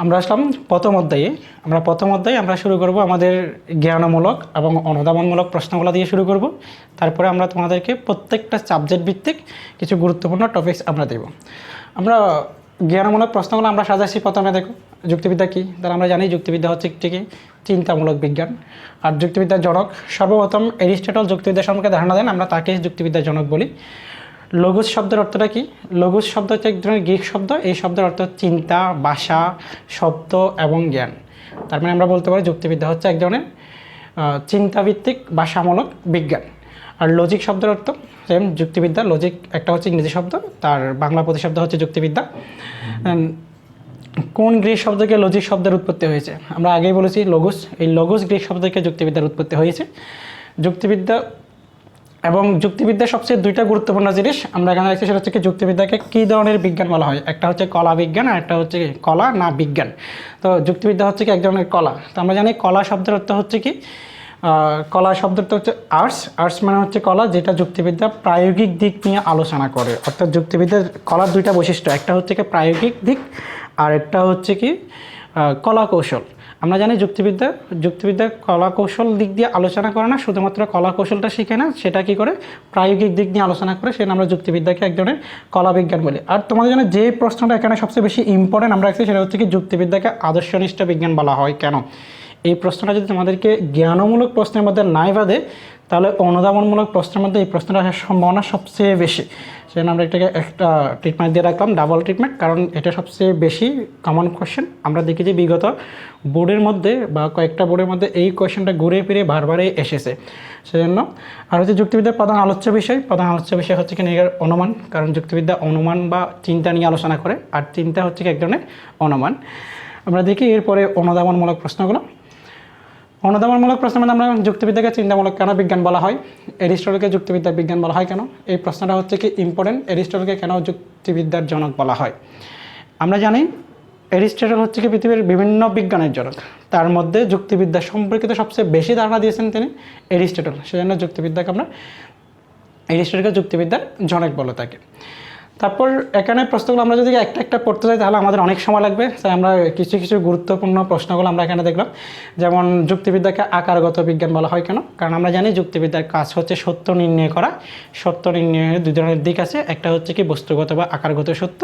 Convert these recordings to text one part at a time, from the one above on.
আমরা আসলাম প্রথম অধ্যায়ে। প্রথম অধ্যায়ে আমরা শুরু করব আমাদের জ্ঞানমূলক এবং অনুধাবনমূলক প্রশ্নগুলো দিয়ে শুরু করব। তারপরে আমরা তোমাদেরকে প্রত্যেকটা সাবজেক্ট ভিত্তিক কিছু গুরুত্বপূর্ণ টপিকস আমরা দেব। আমরা জ্ঞানমূলক প্রশ্নগুলো আমরা সাজাচ্ছি। প্রথমে দেখো যুক্তিবিদ্যা কী, তাহলে আমরা জানি যুক্তিবিদ্যা হচ্ছে একটি চিন্তামূলক বিজ্ঞান। আর যুক্তিবিদ্যার জনক সর্বপ্রথম এরিস্টটল যুক্তিবিদ্যা সম্পর্কে ধারণা দেন, আমরা তাকে যুক্তিবিদ্যার জনক বলি। লঘুস শব্দের অর্থটা কি? লঘুস শব্দ হচ্ছে এক ধরনের গ্রিক শব্দ। এই শব্দের অর্থ চিন্তা, ভাষা, শব্দ এবং জ্ঞান। তার মানে আমরা বলতে পারি যুক্তিবিদ্যা হচ্ছে এক ধরনের চিন্তাভিত্তিক ভাষামূলক বিজ্ঞান। আর লজিক শব্দের অর্থ সেম যুক্তিবিদ্যা। লজিক একটা হচ্ছে ইংরেজি শব্দ, তার বাংলা প্রতিশব্দ হচ্ছে যুক্তিবিদ্যা। কোন গ্রিক শব্দ থেকে লজিক শব্দের উৎপত্তি হয়েছে? আমরা আগেই বলেছি লঘুস। এই লঘুস গ্রিক শব্দ থেকে যুক্তিবিদ্যার উৎপত্তি হয়েছে। যুক্তিবিদ্যা এবং যুক্তিবিদ্যার সবচেয়ে দুইটা গুরুত্বপূর্ণ জিনিস আমরা এখানে রাখছি, সেটা হচ্ছে কি যুক্তিবিদ্যাকে কী ধরনের বিজ্ঞান বলা হয়। একটা হচ্ছে কলা বিজ্ঞান আর একটা হচ্ছে কলা না বিজ্ঞান। তো যুক্তিবিদ্যা হচ্ছে কি এক ধরনের কলা। তো আমরা জানি কলা শব্দের অর্থ হচ্ছে কি, কলা শব্দের অর্থ হচ্ছে আর্টস। আর্টস মানে হচ্ছে কলা, যেটা যুক্তিবিদ্যা প্রায়োগিক দিক নিয়ে আলোচনা করে। অর্থাৎ যুক্তিবিদ্যার কলার দুইটা বৈশিষ্ট্য, একটা হচ্ছে কি প্রায়োগিক দিক আর একটা হচ্ছে কি কলা কৌশল। আমরা জানি যুক্তিবিদ্যা কলা কৌশল দিক দিয়ে আলোচনা করে না, শুধুমাত্র কলা কৌশলটা শিখে না, সেটা কি করে প্রায়োগিক দিক নিয়ে আলোচনা করে, সেটা আমরা যুক্তিবিদ্যাকে এক ধরনের কলা বিজ্ঞান বলি। আর তোমাদের জন্য যে প্রশ্নটা এখানে সবচেয়ে বেশি ইম্পর্টেন্ট আমরা রাখছি, সেটা হচ্ছে কি যুক্তিবিদ্যাকে আদর্শনিষ্ঠ বিজ্ঞান বলা হয় কেন। এই প্রশ্নটা যদি তোমাদেরকে জ্ঞানমূলক প্রশ্নের মধ্যে নাই বাঁধে, তাহলে অনুধাবনমূলক প্রশ্নের মধ্যে এই প্রশ্নটা আসার সম্ভাবনা সবচেয়ে বেশি। সেজন্য আমরা এটাকে একটা ট্রিটমেন্ট দিয়ে রাখলাম, ডাবল ট্রিটমেন্ট, কারণ এটা সবচেয়ে বেশি কমন কোয়েশ্চেন। আমরা দেখি যে বিগত বোর্ডের মধ্যে বা কয়েকটা বোর্ডের মধ্যে এই কোয়েশ্চেনটা ঘুরে ফিরে বারবারই এসেছে। সেজন্য আর হচ্ছে যুক্তিবিদ্যার প্রধান আলোচ্য বিষয় হচ্ছে কি অনুমান, কারণ যুক্তিবিদ্যা অনুমান বা চিন্তা নিয়ে আলোচনা করে, আর চিন্তা হচ্ছে কি এক ধরনের অনুমান। আমরা দেখি এরপরে অনুধাবনমূলক প্রশ্নগুলো। অনুধাবনমূলক প্রশ্নের মধ্যে আমরা যুক্তিবিদ্যাকে চিন্তামূলক কেন বিজ্ঞান বলা হয়, এরিস্টটলকে যুক্তিবিদ্যার বিজ্ঞান বলা হয় কেন, এই প্রশ্নটা হচ্ছে কি ইম্পর্টেন্ট। এরিস্টটলকে কেন যুক্তিবিদ্যার জনক বলা হয়? আমরা জানি এরিস্টটল হচ্ছে কি পৃথিবীর বিভিন্ন বিজ্ঞানের জনক, তার মধ্যে যুক্তিবিদ্যা সম্পর্কিত সবচেয়ে বেশি ধারণা দিয়েছেন তিনি এরিস্টটল। সেজন্য এরিস্টটলকে যুক্তিবিদ্যার জনক বলে থাকে। তারপর এখানে প্রশ্নগুলো আমরা যদি একটা একটা পড়তে চাই তাহলে আমাদের অনেক সময় লাগবে, তাই আমরা কিছু গুরুত্বপূর্ণ প্রশ্নগুলো আমরা এখানে দেখলাম। যেমন যুক্তিবিদ্যাকে আকারগত বিজ্ঞান বলা হয় কেন? কারণ আমরা জানি যুক্তিবিদ্যার কাজ হচ্ছে সত্য নির্ণয় করা। সত্য নির্ণয়ের দুই ধরনের দিক আছে, একটা হচ্ছে কি বস্তুগত বা আকারগত সত্য,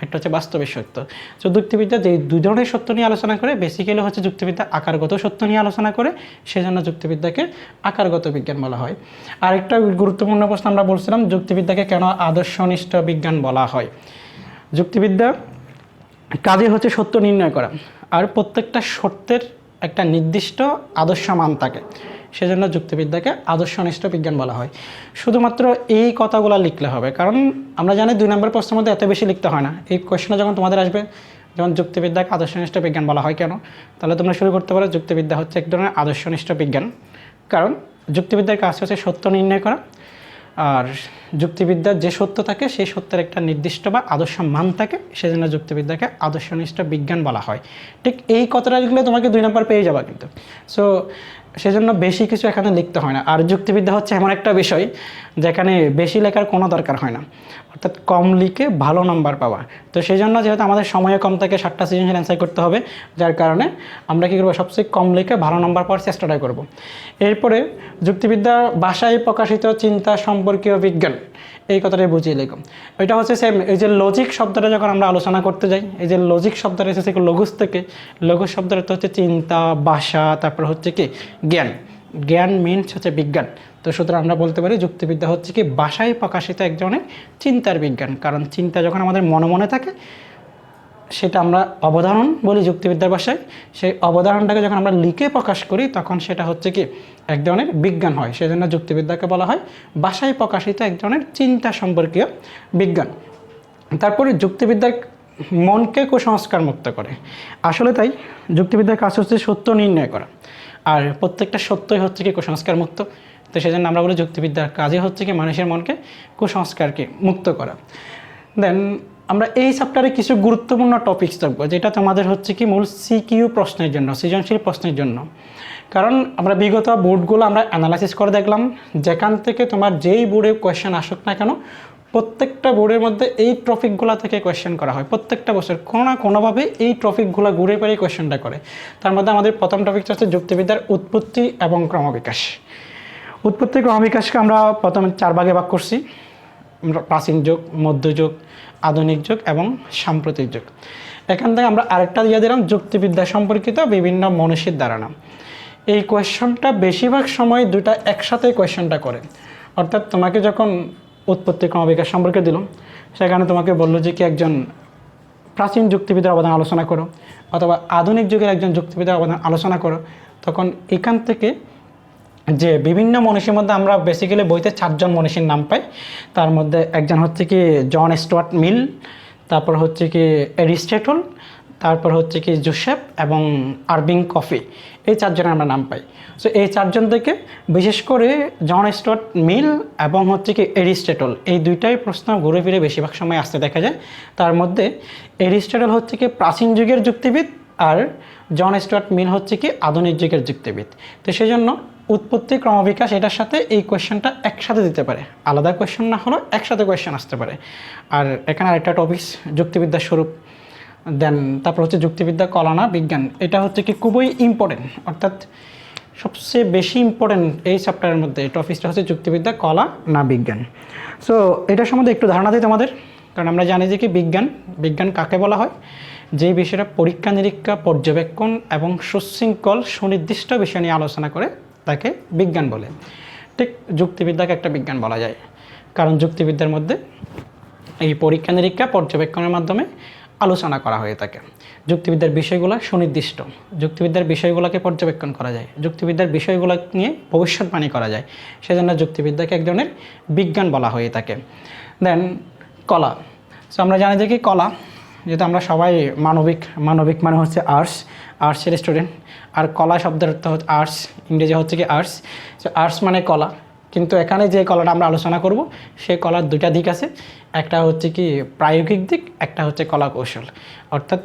একটা হচ্ছে বাস্তবিক সত্য। তো যুক্তিবিদ্যা যে দুই ধরনের সত্য নিয়ে আলোচনা করে, বেসিক্যালি হচ্ছে যুক্তিবিদ্যা আকারগত সত্য নিয়ে আলোচনা করে, সেজন্য যুক্তিবিদ্যাকে আকারগত বিজ্ঞান বলা হয়। আরেকটা গুরুত্বপূর্ণ প্রশ্ন আমরা বলছিলাম, যুক্তিবিদ্যাকে কেন আদর্শনিষ্ঠ বিজ্ঞান বলা হয়। যুক্তিবিদ্যা কাজে হচ্ছে সত্য নির্ণয় করা, আর প্রত্যেকটা সত্যের একটা নির্দিষ্ট আদর্শ মান থাকে, সেজন্য যুক্তিবিদ্যাকে আদর্শনিষ্ঠ বিজ্ঞান বলা হয়। শুধুমাত্র এই কথাগুলো লিখলে হবে, কারণ আমরা জানি 2 নম্বর প্রশ্নের মধ্যে এত বেশি লিখতে হয় না। এই কোয়েশ্চেনটা যখন তোমাদের আসবে, যেমন যুক্তিবিদ্যাকে আদর্শনিষ্ঠ বিজ্ঞান বলা হয় কেন, তাহলে তোমরা শুরু করতে পারো যুক্তিবিদ্যা হচ্ছে এক ধরনের আদর্শনিষ্ঠ বিজ্ঞান, কারণ যুক্তিবিদ্যার কাজ হচ্ছে সত্য নির্ণয় করা, আর যুক্তিবিদ্যার যে সত্য থাকে সেই সত্যের একটা নির্দিষ্ট বা আদর্শ মান থাকে, সেজন্য যুক্তিবিদ্যাকে আদর্শনিষ্ঠ বিজ্ঞান বলা হয়। ঠিক এই কথাটা লিখলে তোমাকে 2 নম্বর পেয়ে যাবা কিন্তু। সো সেজন্য বেশি কিছু এখানে লিখতে হয় না। আর যুক্তিবিদ্যা হচ্ছে এমন একটা বিষয় যেখানে বেশি লেখার কোনো দরকার হয় না, অর্থাৎ কম লিখে ভালো নাম্বার পাওয়া। তো সেই জন্য যেহেতু আমাদের সময় কম থাকে, 7টা সৃজনশীল অ্যান্সার করতে হবে, যার কারণে আমরা কী করবো, সবচেয়ে কম লিখে ভালো নাম্বার পাওয়ার চেষ্টাটাই করব। এরপরে যুক্তিবিদ্যা ভাষায় প্রকাশিত চিন্তা সম্পর্কীয় বিজ্ঞান, এই কথাটাই বুঝিয়ে লিখুন। ওইটা হচ্ছে সেম, এই যে লজিক শব্দটা যখন আমরা আলোচনা করতে যাই, এই যে লজিক শব্দটা এসেছে লঘুস থেকে। লঘুস শব্দের অর্থ হচ্ছে চিন্তা, ভাষা, তারপর হচ্ছে কি জ্ঞান। জ্ঞান মিনস হচ্ছে বিজ্ঞান। তো সুতরাং আমরা বলতে পারি যুক্তিবিদ্যা হচ্ছে কি ভাষায় প্রকাশিত এক ধরনের চিন্তার বিজ্ঞান, কারণ চিন্তা যখন আমাদের মনে থাকে, সেটা আমরা অবধারণ বলি যুক্তিবিদ্যার ভাষায়। সেই অবধারণটাকে যখন আমরা লিখে প্রকাশ করি, তখন সেটা হচ্ছে কি এক ধরনের বিজ্ঞান হয়। সেজন্য যুক্তিবিদ্যাকে বলা হয় ভাষায় প্রকাশিত এক ধরনের চিন্তা সম্পর্কীয় বিজ্ঞান। তারপরে যুক্তিবিদ্যার মনকে কুসংস্কার মুক্ত করে। আসলে তাই, যুক্তিবিদ্যার কাজ হচ্ছে সত্য নির্ণয় করা, আর প্রত্যেকটা সত্যই হচ্ছে কি কুসংস্কার মুক্ত। তো সেজন্য আমরা বলি যুক্তিবিদ্যার কাজে হচ্ছে কি মানুষের মনকে কুসংস্কারকে মুক্ত করা। দেন আমরা এই চ্যাপ্টারে কিছু গুরুত্বপূর্ণ টপিকস থাকবো, যেটা তোমাদের হচ্ছে কি মূল সিকিউ প্রশ্নের জন্য, সৃজনশীল প্রশ্নের জন্য। কারণ আমরা বিগত বোর্ডগুলো আমরা অ্যানালাইসিস করে দেখলাম, যেখান থেকে তোমার যেই বোর্ডে কোয়েশ্চেন আসুক না কেন, প্রত্যেকটা বোর্ডের মধ্যে এই টপিকগুলো থেকে কোয়েশ্চেন করা হয়, প্রত্যেকটা বছর কোনো না কোনোভাবে এই টপিকগুলো ঘুরে ফিরে কোয়েশ্চেনটা করে। তার মধ্যে আমাদের প্রথম টপিকটা হচ্ছে যুক্তিবিদ্যার উৎপত্তি এবং ক্রমবিকাশ। উৎপত্তি ক্রমবিকাশকে আমরা প্রথমে 4 ভাগে ভাগ করছি, প্রাচীন যুগ, মধ্যযুগ, আধুনিক যুগ এবং সাম্প্রতিক যুগ। এখান থেকে আমরা আরেকটা দিয়ে দিলাম যুক্তিবিদ্যা সম্পর্কিত বিভিন্ন মনীষীর ধারণা। এই কোয়েশ্চনটা বেশিরভাগ সময় দুটা একসাথে কোয়েশ্চনটা করে, অর্থাৎ তোমাকে যখন উৎপত্তি ক্রমবিকাশ সম্পর্কে দিল, সেখানে তোমাকে বললো যে কি একজন প্রাচীন যুক্তিবিদের অবদান আলোচনা করো অথবা আধুনিক যুগের একজন যুক্তিবিদের অবদান আলোচনা করো, তখন এখান থেকে যে বিভিন্ন মনীষীর মধ্যে আমরা বেসিক্যালি বইতে 4 জন মনীষীর নাম পাই। তার মধ্যে একজন হচ্ছে কি জন স্টুয়ার্ট মিল, তারপর হচ্ছে কি অ্যারিস্টটল, তারপর হচ্ছে কি জোসেফ এবং আরভিং কফি। এই 4 জনের আমরা নাম পাই। সো এই 4 জন থেকে বিশেষ করে জন স্টুয়ার্ট মিল এবং হচ্ছে কি অ্যারিস্টটল, এই দুইটাই প্রশ্ন ঘুরে ফিরে বেশিরভাগ সময় আসতে দেখা যায়। তার মধ্যে অ্যারিস্টটল হচ্ছে কি প্রাচীন যুগের যুক্তিবিদ আর জন স্টুয়ার্ট মিল হচ্ছে কি আধুনিক যুগের যুক্তিবিদ। তো সেই জন্য উৎপত্তি ক্রমবিকাশ এটার সাথে এই কোয়েশ্চেনটা একসাথে দিতে পারে, আলাদা কোয়েশ্চেন না হলেও একসাথে কোয়েশ্চেন আসতে পারে। আর এখানে আরেকটা টপিকস যুক্তিবিদ্যার স্বরূপ, দেন তারপর হচ্ছে যুক্তিবিদ্যা কলা না বিজ্ঞান। এটা হচ্ছে কি খুবই ইম্পর্টেন্ট, অর্থাৎ সবচেয়ে বেশি ইম্পর্টেন্ট এই চ্যাপ্টারের মধ্যে এই টপিকসটা হচ্ছে যুক্তিবিদ্যা কলা না বিজ্ঞান। সো এটার সম্বন্ধে একটু ধারণা দিই তোমাদের, কারণ আমরা জানি যে কি বিজ্ঞান কাকে বলা হয়, যে বিষয়টা পরীক্ষা নিরীক্ষা, পর্যবেক্ষণ এবং সুশৃঙ্খল সুনির্দিষ্ট বিষয় নিয়ে আলোচনা করে তাকে বিজ্ঞান বলে। ঠিক যুক্তিবিদ্যাকে একটা বিজ্ঞান বলা যায়, কারণ যুক্তিবিদ্যার মধ্যে এই পরীক্ষা নিরীক্ষা পর্যবেক্ষণের মাধ্যমে আলোচনা করা হয়ে থাকে। যুক্তিবিদ্যার বিষয়গুলো সুনির্দিষ্ট, যুক্তিবিদ্যার বিষয়গুলোকে পর্যবেক্ষণ করা যায়, যুক্তিবিদ্যার বিষয়গুলো নিয়ে ভবিষ্যৎবাণী করা যায়, সেজন্য যুক্তিবিদ্যাকে এক ধরনের বিজ্ঞান বলা হয়ে থাকে। দেন কলা। সো আমরা জানি যে কি কলা, যেহেতু আমরা সবাই মানবিক মানে হচ্ছে আর্টসের স্টুডেন্ট, আর কলা শব্দের অর্থ হচ্ছে আর্টস, ইংরেজি হচ্ছে কি আর্টস। সো আর্টস মানে কলা, কিন্তু এখানে যে কলাটা আমরা আলোচনা করব সেই কলার 2টা দিক আছে, একটা হচ্ছে কি প্রায়োগিক দিক, একটা হচ্ছে কলা কৌশল। অর্থাৎ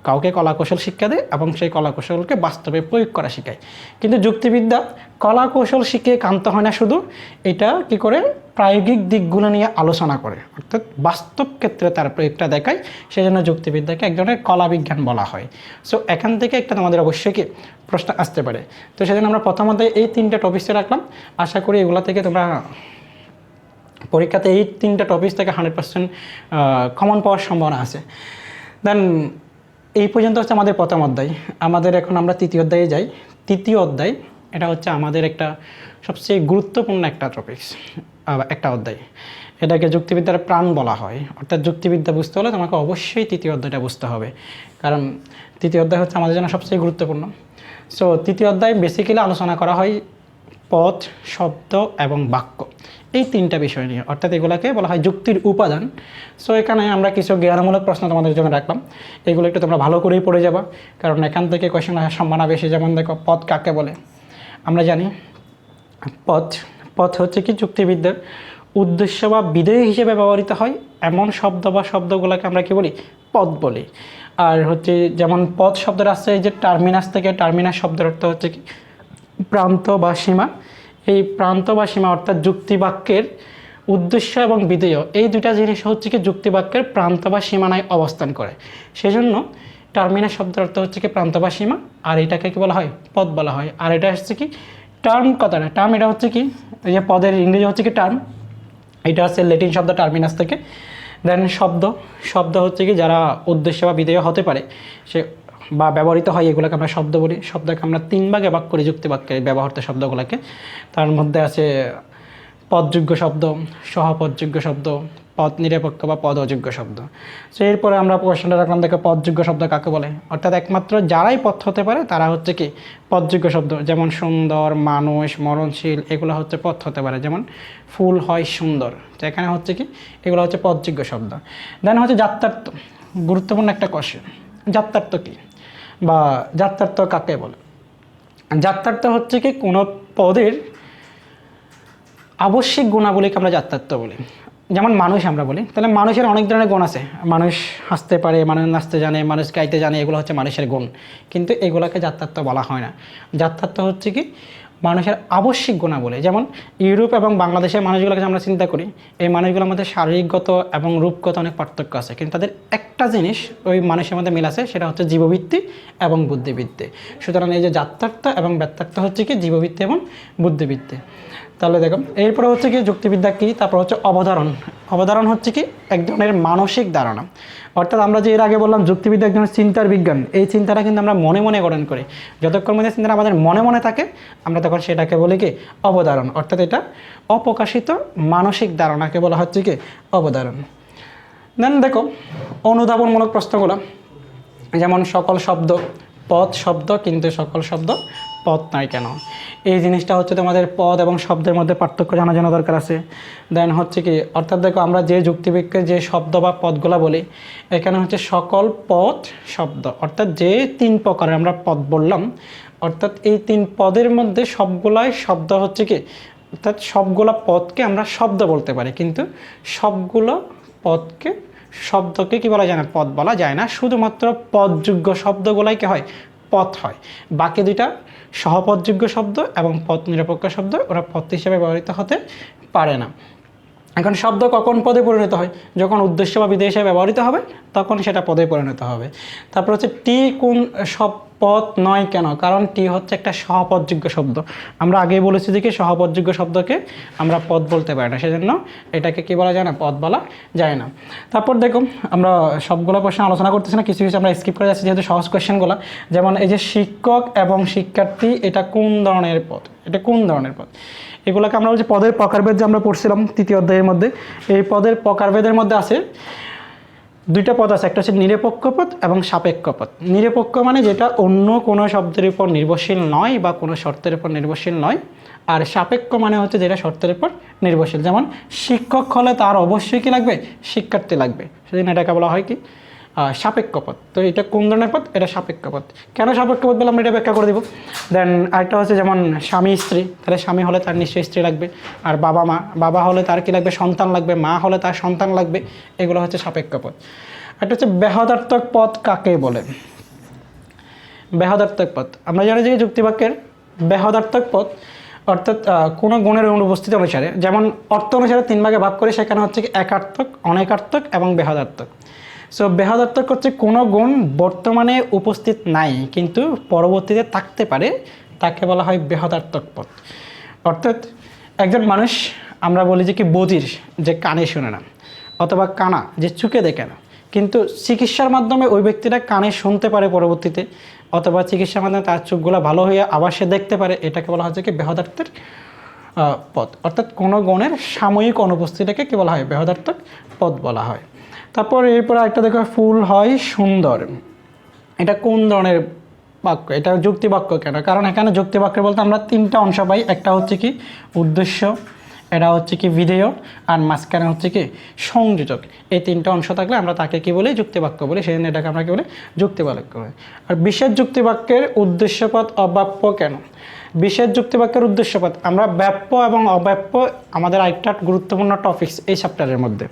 কাউকে কলা কৌশল শিক্ষা দেয় এবং সেই কলা কৌশলকে বাস্তবে প্রয়োগ করা শেখায়। কিন্তু যুক্তিবিদ্যা কলা কৌশল শিখে ক্ষান্ত হয় না, শুধু এটা কি করে প্রায়োগিক দিকগুলো নিয়ে আলোচনা করে, অর্থাৎ বাস্তব ক্ষেত্রে তার প্রয়োগটা দেখায়। সেজন্য যুক্তিবিদ্যাকে এক ধরনের কলা বিজ্ঞান বলা হয়। সো এখান থেকে একটা তোমাদের অবশ্যই কি প্রশ্ন আসতে পারে। তো সেজন্য আমরা প্রথমত এই 3টে টপিকসে রাখলাম। আশা করি এগুলো থেকে তোমরা পরীক্ষাতে এই 3টে টপিক থেকে 100% কমন পাওয়ার সম্ভাবনা আছে। দেন এই পর্যন্ত হচ্ছে আমাদের প্রথম অধ্যায়। আমাদের এখন আমরা 3য় অধ্যায়ে যাই। 3য় অধ্যায় এটা হচ্ছে আমাদের একটা সবচেয়ে গুরুত্বপূর্ণ একটা টপিকস, একটা অধ্যায়। এটাকে যুক্তিবিদ্যার প্রাণ বলা হয়। অর্থাৎ যুক্তিবিদ্যা বুঝতে হলে তোমাকে অবশ্যই 3য় অধ্যায়টা বুঝতে হবে, কারণ 3য় অধ্যায় হচ্ছে আমাদের জন্য সবচেয়ে গুরুত্বপূর্ণ। সো 3য় অধ্যায় বেসিক্যালি আলোচনা করা হয় পদ, শব্দ এবং বাক্য, এই 3টা বিষয় নিয়ে, অর্থাৎ এগুলোকে বলা হয় যুক্তির উপাদান। সো এখানে আমরা কিছু জ্ঞানমূলক প্রশ্ন তোমাদের জন্য রাখলাম, এগুলো একটু তোমরা ভালো করেই পড়ে যাবা, কারণ এখান থেকে কোয়েশ্চেন আসার সম্ভাবনা বেশি। যেমন দেখো, পদ কাকে বলে? আমরা জানি পদ হচ্ছে কি যুক্তিবিদ্যার উদ্দেশ্য বা বিধেয় হিসেবে ব্যবহৃত হয় এমন শব্দ বা শব্দগুলোকে আমরা কি বলি? পদ বলি। আর হচ্ছে যেমন পদ শব্দটা আসছে এই যে টার্মিনাস থেকে, টার্মিনাস শব্দের অর্থ হচ্ছে কি প্রান্ত বা সীমা। এই প্রান্ত বা সীমা অর্থাৎ যুক্তিবাক্যের উদ্দেশ্য এবং বিধেয়, এই 2টা জিনিস হচ্ছে কি যুক্তিবাক্যের প্রান্ত বা সীমানায় অবস্থান করে। সেজন্য টার্মিনাস শব্দের অর্থ হচ্ছে কি প্রান্ত বা সীমা, আর এটাকে কি বলা হয়? পদ বলা হয়। আর এটা হচ্ছে কি টার্ম, কথাটা টার্ম, এটা হচ্ছে কি এই যে পদের ইংরেজি হচ্ছে কি টার্ম, এটা হচ্ছে ল্যাটিন শব্দ টার্মিনাস থেকে। দেন শব্দ হচ্ছে কি যারা উদ্দেশ্য বা বিধেয় হতে পারে সে বা ব্যবহৃত হয়, এগুলোকে আমরা শব্দ বলি। শব্দকে আমরা 3 ভাগে ভাগ করি যুক্তিবাক্যে ব্যবহৃত শব্দগুলোকে। তার মধ্যে আছে পদযোগ্য শব্দ, সহপদযোগ্য শব্দ, পদ নিরপেক্ষ বা পদ অযোগ্য শব্দ। সো এরপরে আমরা কোয়েশ্চনটা রাখলাম, দেখো পদযোগ্য শব্দ কাকে বলে? অর্থাৎ একমাত্র যারাই পদ হতে পারে তারা হচ্ছে কি পদযোগ্য শব্দ। যেমন সুন্দর, মানুষ, মরণশীল, এগুলো হচ্ছে পদ হতে পারে। যেমন ফুল হয় সুন্দর, তো এখানে হচ্ছে কি এগুলো হচ্ছে পদযোগ্য শব্দ। দেন হচ্ছে যাত্রার্থ, গুরুত্বপূর্ণ একটা কোয়েশ্চেন। যাত্রার্থ কি বা যাত্রার্থ কাকে বলে? যাত্রার্থ হচ্ছে কি কোনো পদের আবশ্যিক গুণাবলীকে আমরা যাত্রার্থ বলি। যেমন মানুষ আমরা বলি, তাহলে মানুষের অনেক ধরনের গুণ আছে। মানুষ হাসতে পারে, মানুষ নাচতে জানে, মানুষ গাইতে জানে, এগুলো হচ্ছে মানুষের গুণ, কিন্তু এগুলোকে যাত্রার্থ বলা হয় না। যাত্রার্থ হচ্ছে কি মানুষের আবশ্যিক গুণাবলী। যেমন ইউরোপ এবং বাংলাদেশের মানুষগুলোকে আমরা চিন্তা করি, এই মানুষগুলোর মধ্যে শারীরিকগত এবং রূপগত অনেক পার্থক্য আছে, কিন্তু তাদের একটা জিনিস ওই মানুষের মধ্যে মিল আছে, সেটা হচ্ছে জীবভিত্তি এবং বুদ্ধিবৃত্তি। সুতরাং এই যে জাত্যার্থ এবং ব্যত্যার্থ হচ্ছে কি জীবভিত্তি এবং বুদ্ধিবৃত্তি। তাহলে দেখো এরপরে হচ্ছে কি যুক্তিবিদ্যা কী, তারপর হচ্ছে অবধারণ। অবধারণ হচ্ছে কি এক ধরনের মানসিক ধারণা, অর্থাৎ আমরা যে এর আগে বললাম যুক্তিবিদ্যা এক ধরনের চিন্তার বিজ্ঞান, এই চিন্তাটা কিন্তু আমরা মনে মনে গঠন করি। যতক্ষণ মধ্যে চিন্তাটা আমাদের মনে মনে থাকে আমরা তখন সেটাকে বলি কি অবধারণ, অর্থাৎ এটা অপ্রকাশিত মানসিক ধারণাকে বলা হচ্ছে কি অবধারণ। দেন দেখো অনুধাবনমূলক প্রশ্নগুলো, যেমন সকল শব্দ পদ শব্দ কিন্তু সকল শব্দ পদ নয় কেন, এই জিনিসটা হচ্ছে তোমাদের পদ এবং শব্দের মধ্যে পার্থক্য জানা দরকার আছে। দেন হচ্ছে কি অর্থাৎ দেখো আমরা যে যুক্তিবিজ্ঞানে যে শব্দ বা পদগুলো বলি, এখানে হচ্ছে সকল পদ শব্দ, অর্থাৎ যে 3 প্রকারের আমরা পদ বললাম, অর্থাৎ এই 3 পদের মধ্যে সবগুলাই শব্দ হচ্ছে কি, অর্থাৎ সবগুলো পদকে আমরা শব্দ বলতে পারি, কিন্তু সবগুলো পদকে শব্দকে কি বলা যায় না, পদ বলা যায় না। শুধুমাত্র পদযোগ্য শব্দগুলাই কি হয়, পদ হয়। বাকি দুইটা সহপদযোগ্য শব্দ এবং পদ নিরপেক্ষ শব্দ, ওরা পদ হিসেবে ব্যবহৃত হতে পারে না। এখন শব্দ কখন পদে পরিণত হয়, যখন উদ্দেশ্য বা বিধেয় হিসেবে ব্যবহৃত হবে তখন সেটা পদে পরিণত হবে। তারপর হচ্ছে টি কোন সব পদ নয় কেন, কারণ টি হচ্ছে একটা সহপদযোগ্য শব্দ। আমরা আগেই বলেছি যে কি সহপদযোগ্য শব্দকে আমরা পদ বলতে পারি না, সেজন্য এটাকে কি বলা যায় না, পদ বলা যায় না। তারপর দেখো আমরা সবগুলো কোয়েশ্চেন আলোচনা করতেছি না, কিছু কিছু আমরা স্কিপ করে যাচ্ছি যেহেতু সহজ কোয়েশ্চেনগুলো। যেমন এই যে শিক্ষক এবং শিক্ষার্থী, এটা কোন ধরনের পদ, এটা কোন ধরনের পদ, এগুলোকে আমরা বলছি পদের প্রকারভেদ, যে আমরা পড়ছিলাম 3য় অধ্যায়ের মধ্যে। এই পদের প্রকারভেদের মধ্যে আছে 2টা পদ আছে, একটা হচ্ছে নিরপেক্ষ পদ এবং সাপেক্ষ পদ। নিরপেক্ষ মানে যেটা অন্য কোনো শব্দের উপর নির্ভরশীল নয় বা কোনো শর্তের উপর নির্ভরশীল নয়, আর সাপেক্ষ মানে হচ্ছে যেটা শর্তের উপর নির্ভরশীল। যেমন শিক্ষক হলে তার অবশ্যই কি লাগবে, শিক্ষার্থী লাগবে, সেদিন এটাকে বলা হয় কি সাপেক্ষ পদ। তো এটা কোন ধরনের পদ, এটা সাপেক্ষ পদ। কেন সাপেক্ষ পদ বলে আমরা এটা ব্যাখ্যা করে দিব। দেন আরেকটা হচ্ছে যেমন স্বামী স্ত্রী, তাহলে স্বামী হলে তার নিশ্চয়ই স্ত্রী লাগবে। আর বাবা মা, বাবা হলে তার কি লাগবে, সন্তান লাগবে। মা হলে তার সন্তান লাগবে। এগুলো হচ্ছে সাপেক্ষ পদ। একটা হচ্ছে ব্যাহদার্থক পদ কাকে বলে। ব্যাহদার্থক পদ আমরা জানি যে যুক্তিবাক্যের ব্যাহদার্থক পদ অর্থাৎ কোনো গুণের অনুপস্থিতি অনুসারে, যেমন অর্থ অনুসারে 3 ভাগে ভাগ করে, সেখানে হচ্ছে কি একার্থক, অনেকার্থক এবং ব্যাহদার্থক। সো ব্যাহদার্থক হচ্ছে কোনো গুণ বর্তমানে উপস্থিত নাই কিন্তু পরবর্তীতে থাকতে পারে, তাকে বলা হয় ব্যাহদার্থক পদ। অর্থাৎ একজন মানুষ আমরা বলি যে কি বধির, যে কানে শোনে না, অথবা কানা, যে চোখে দেখে না, কিন্তু চিকিৎসার মাধ্যমে ওই ব্যক্তিটা কানে শুনতে পারে পরবর্তীতে, অথবা চিকিৎসার মাধ্যমে তার চোখগুলো ভালো হয়ে আবার সে দেখতে পারে, এটাকে বলা হচ্ছে কি ব্যাহদার্থের পদ। অর্থাৎ কোনো গুণের সাময়িক অনুপস্থিতিটাকে কি বলা হয়, ব্যাহদার্থক পদ বলা হয়। তারপর এরপর একটা দেখো ফুল হয় সুন্দর, এটা কোন ধরনের বাক্য, এটা যুক্তিবাক্য কেন, কারণ এখানে যুক্তিবাক্য বলতে আমরা 3টা অংশ পাই। একটা হচ্ছে কি উদ্দেশ্য, এটা হচ্ছে কি বিধেয়, আর মাঝখানে হচ্ছে কি সংযোজক। এই 3টা অংশ থাকলে আমরা তাকে কি বলি, যুক্তিবাক্য বলি, সেই জন্য এটাকে আমরা কি বলি, যুক্তিবাক্য বলি। আর বিশেষ যুক্তিবাক্যের উদ্দেশ্যপদ অব্যাপ্য কেন। বিশেষ যুক্তিবাক্যের উদ্দেশ্যপদ, আমরা ব্যাপ্য এবং অব্যাপ্য আমাদের আরেকটা গুরুত্বপূর্ণ টপিকস এই চ্যাপ্টারের মধ্যে।